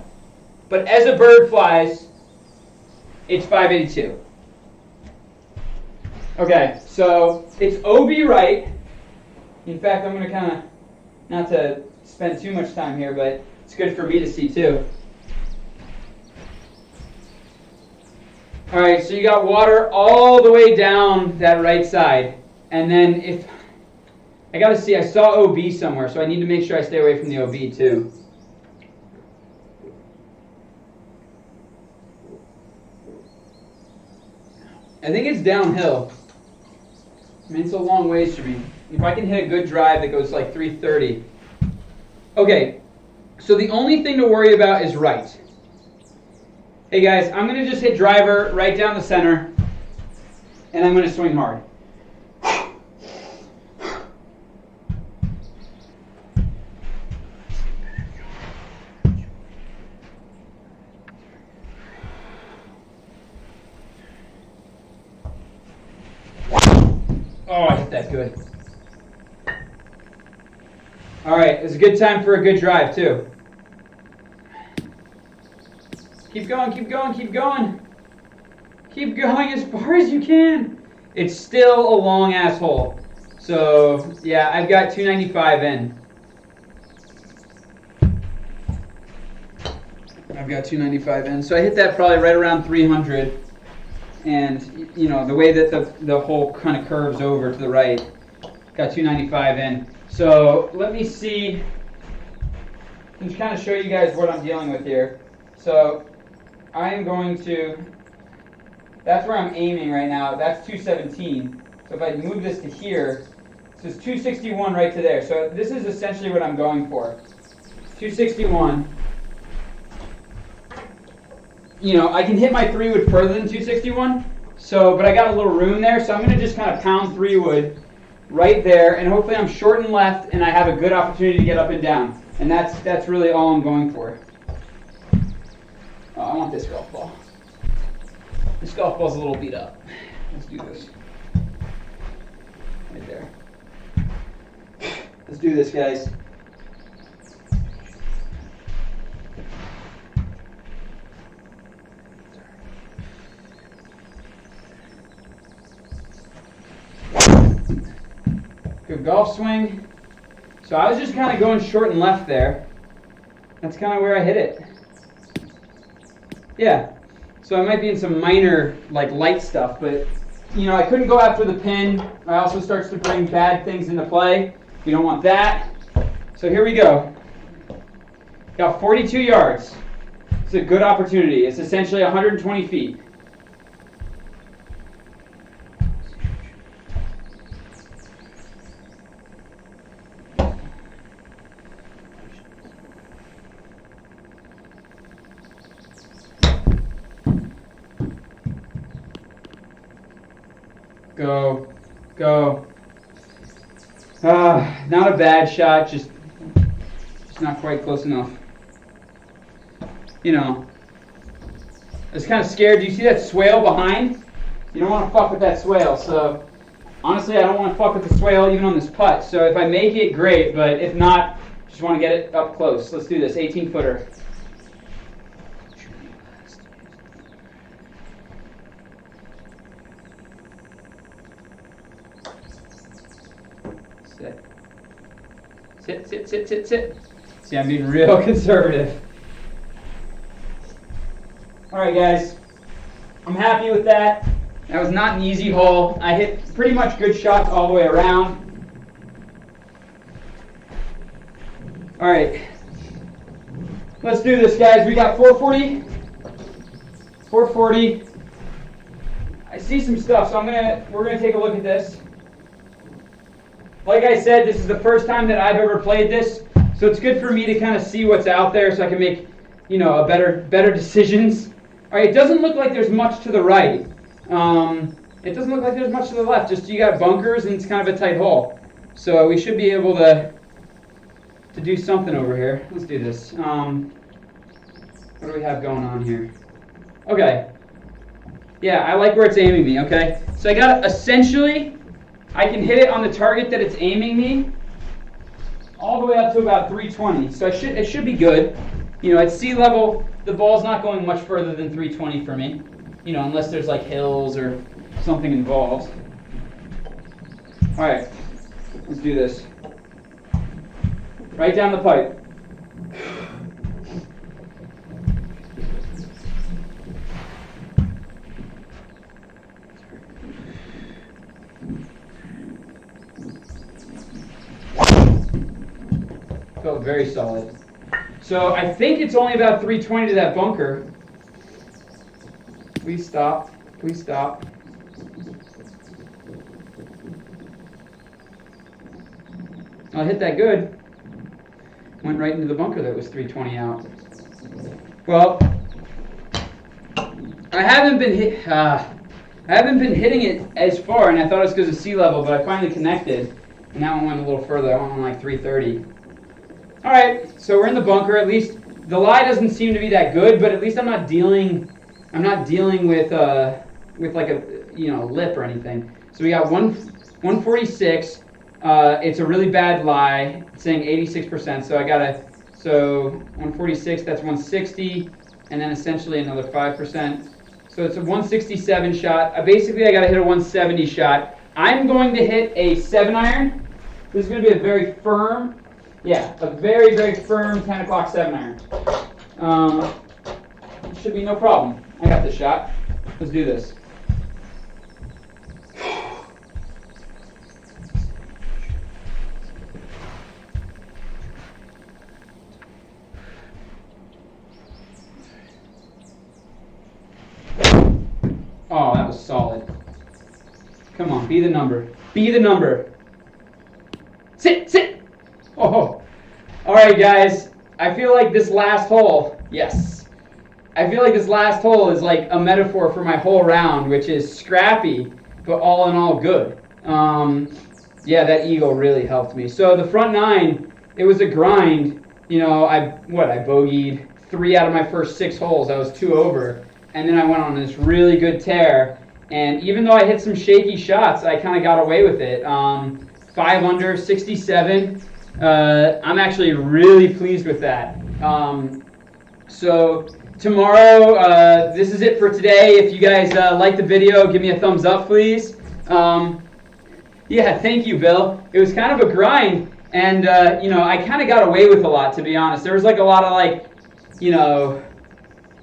But as a bird flies, it's 582. Okay, so it's OB right. In fact, I'm going to kind of, not to spend too much time here, but it's good for me to see too. All right, so you got water all the way down that right side. And then if, I got to see, I saw OB somewhere, so I need to make sure I stay away from the OB too. I think it's downhill. I mean, it's a long ways for me. If I can hit a good drive that goes like 330. Okay, so the only thing to worry about is right. Hey guys, I'm going to just hit driver right down the center, and I'm going to swing hard. Oh, I hit that good. All right, it's a good time for a good drive too. Keep going, keep going, keep going. Keep going as far as you can. It's still a long ass hole. So, yeah, I've got 295 in. I've got 295 in. So I hit that probably right around 300. And, you know, the way that the hole kind of curves over to the right, got 295 in. So let me see, and kind of show you guys what I'm dealing with here. So I am going to, that's where I'm aiming right now. That's 217. So if I move this to here, it says 261 right to there. So this is essentially what I'm going for. 261. You know, I can hit my 3-wood further than 261. So, but I got a little room there. So I'm going to just kind of pound 3-wood right there, and hopefully I'm short and left, and I have a good opportunity to get up and down. And that's really all I'm going for. Oh, I want this golf ball. This golf ball's a little beat up. Let's do this. Right there. Let's do this, guys. Good golf swing. So I was just kind of going short and left there. That's kind of where I hit it. Yeah. So I might be in some minor, like, light stuff, but, you know, I couldn't go after the pin. It also starts to bring bad things into play. You don't want that. So here we go. Got 42 yards. It's a good opportunity. It's essentially 120 feet. Go, go. Not a bad shot, just not quite close enough. You know, I was kind of scared. Do you see that swale behind? You don't want to fuck with that swale. So, honestly, I don't want to fuck with the swale even on this putt. So if I make it, great. But if not, just want to get it up close. Let's do this. 18-footer. Sit, sit, sit, sit, sit. See, I'm being real conservative. All right, guys. I'm happy with that. That was not an easy hole. I hit pretty much good shots all the way around. All right. Let's do this, guys. We got 440. 440. I see some stuff, so we're gonna take a look at this. Like I said, this is the first time that I've ever played this, so it's good for me to kind of see what's out there, so I can make, a better decisions. All right, it doesn't look like there's much to the right. It doesn't look like there's much to the left. Just you got bunkers, and it's kind of a tight hole. So we should be able to do something over here. Let's do this. What do we have going on here? Okay. Yeah, I like where it's aiming me, okay? So I got, essentially, I can hit it on the target that it's aiming me all the way up to about 320. So it should be good. At sea level, the ball's not going much further than 320 for me. Unless there's like hills or something involved. All right, let's do this. Right down the pipe. Felt very solid. So I think it's only about 320 to that bunker. Please stop. Please stop. I hit that good. Went right into the bunker that was 320 out. Well, I haven't been hitting it as far, and I thought it was because of sea level, but I finally connected, and that one went a little further. I went on like 330. All right, so we're in the bunker. At least the lie doesn't seem to be that good, but at least I'm not dealing with like a lip or anything. So we got 146. It's a really bad lie. It's saying 86%. So 146. That's 160, and then essentially another 5%. So it's a 167 shot. Basically, I got to hit a 170 shot. I'm going to hit a 7-iron. This is going to be a very firm. Yeah, a very, very firm 10 o'clock 7-iron. Should be no problem. I got this shot. Let's do this. Oh, that was solid. Come on, be the number. Be the number. Sit, sit. Oh, all right, guys. I feel like this last hole, yes. I feel like this last hole is like a metaphor for my whole round, which is scrappy, but all in all good. Yeah, that eagle really helped me. So the front 9, it was a grind. I bogeyed 3 out of my first 6 holes. I was 2 over, and then I went on this really good tear. And even though I hit some shaky shots, I kind of got away with it. 5 under, 67. I'm actually really pleased with that. So tomorrow, this is it for today. If you guys like the video, give me a thumbs up, please. Yeah, thank you, Bill. It was kind of a grind, and I kind of got away with a lot, to be honest. There was like a lot of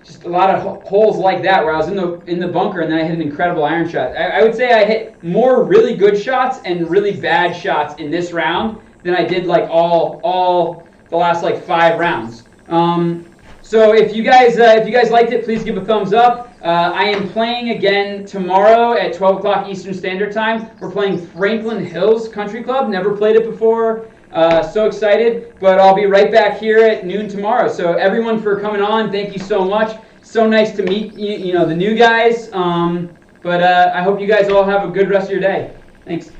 just a lot of holes like that where I was in the bunker, and then I hit an incredible iron shot. I would say I hit more really good shots and really bad shots in this round than I did like all the last like 5 rounds. So if you guys liked it, please give a thumbs up. I am playing again tomorrow at 12 o'clock Eastern Standard Time. We're playing Franklin Hills Country Club. Never played it before. So excited. But I'll be right back here at noon tomorrow. So everyone for coming on, thank you so much. So nice to meet the new guys. But I hope you guys all have a good rest of your day. Thanks.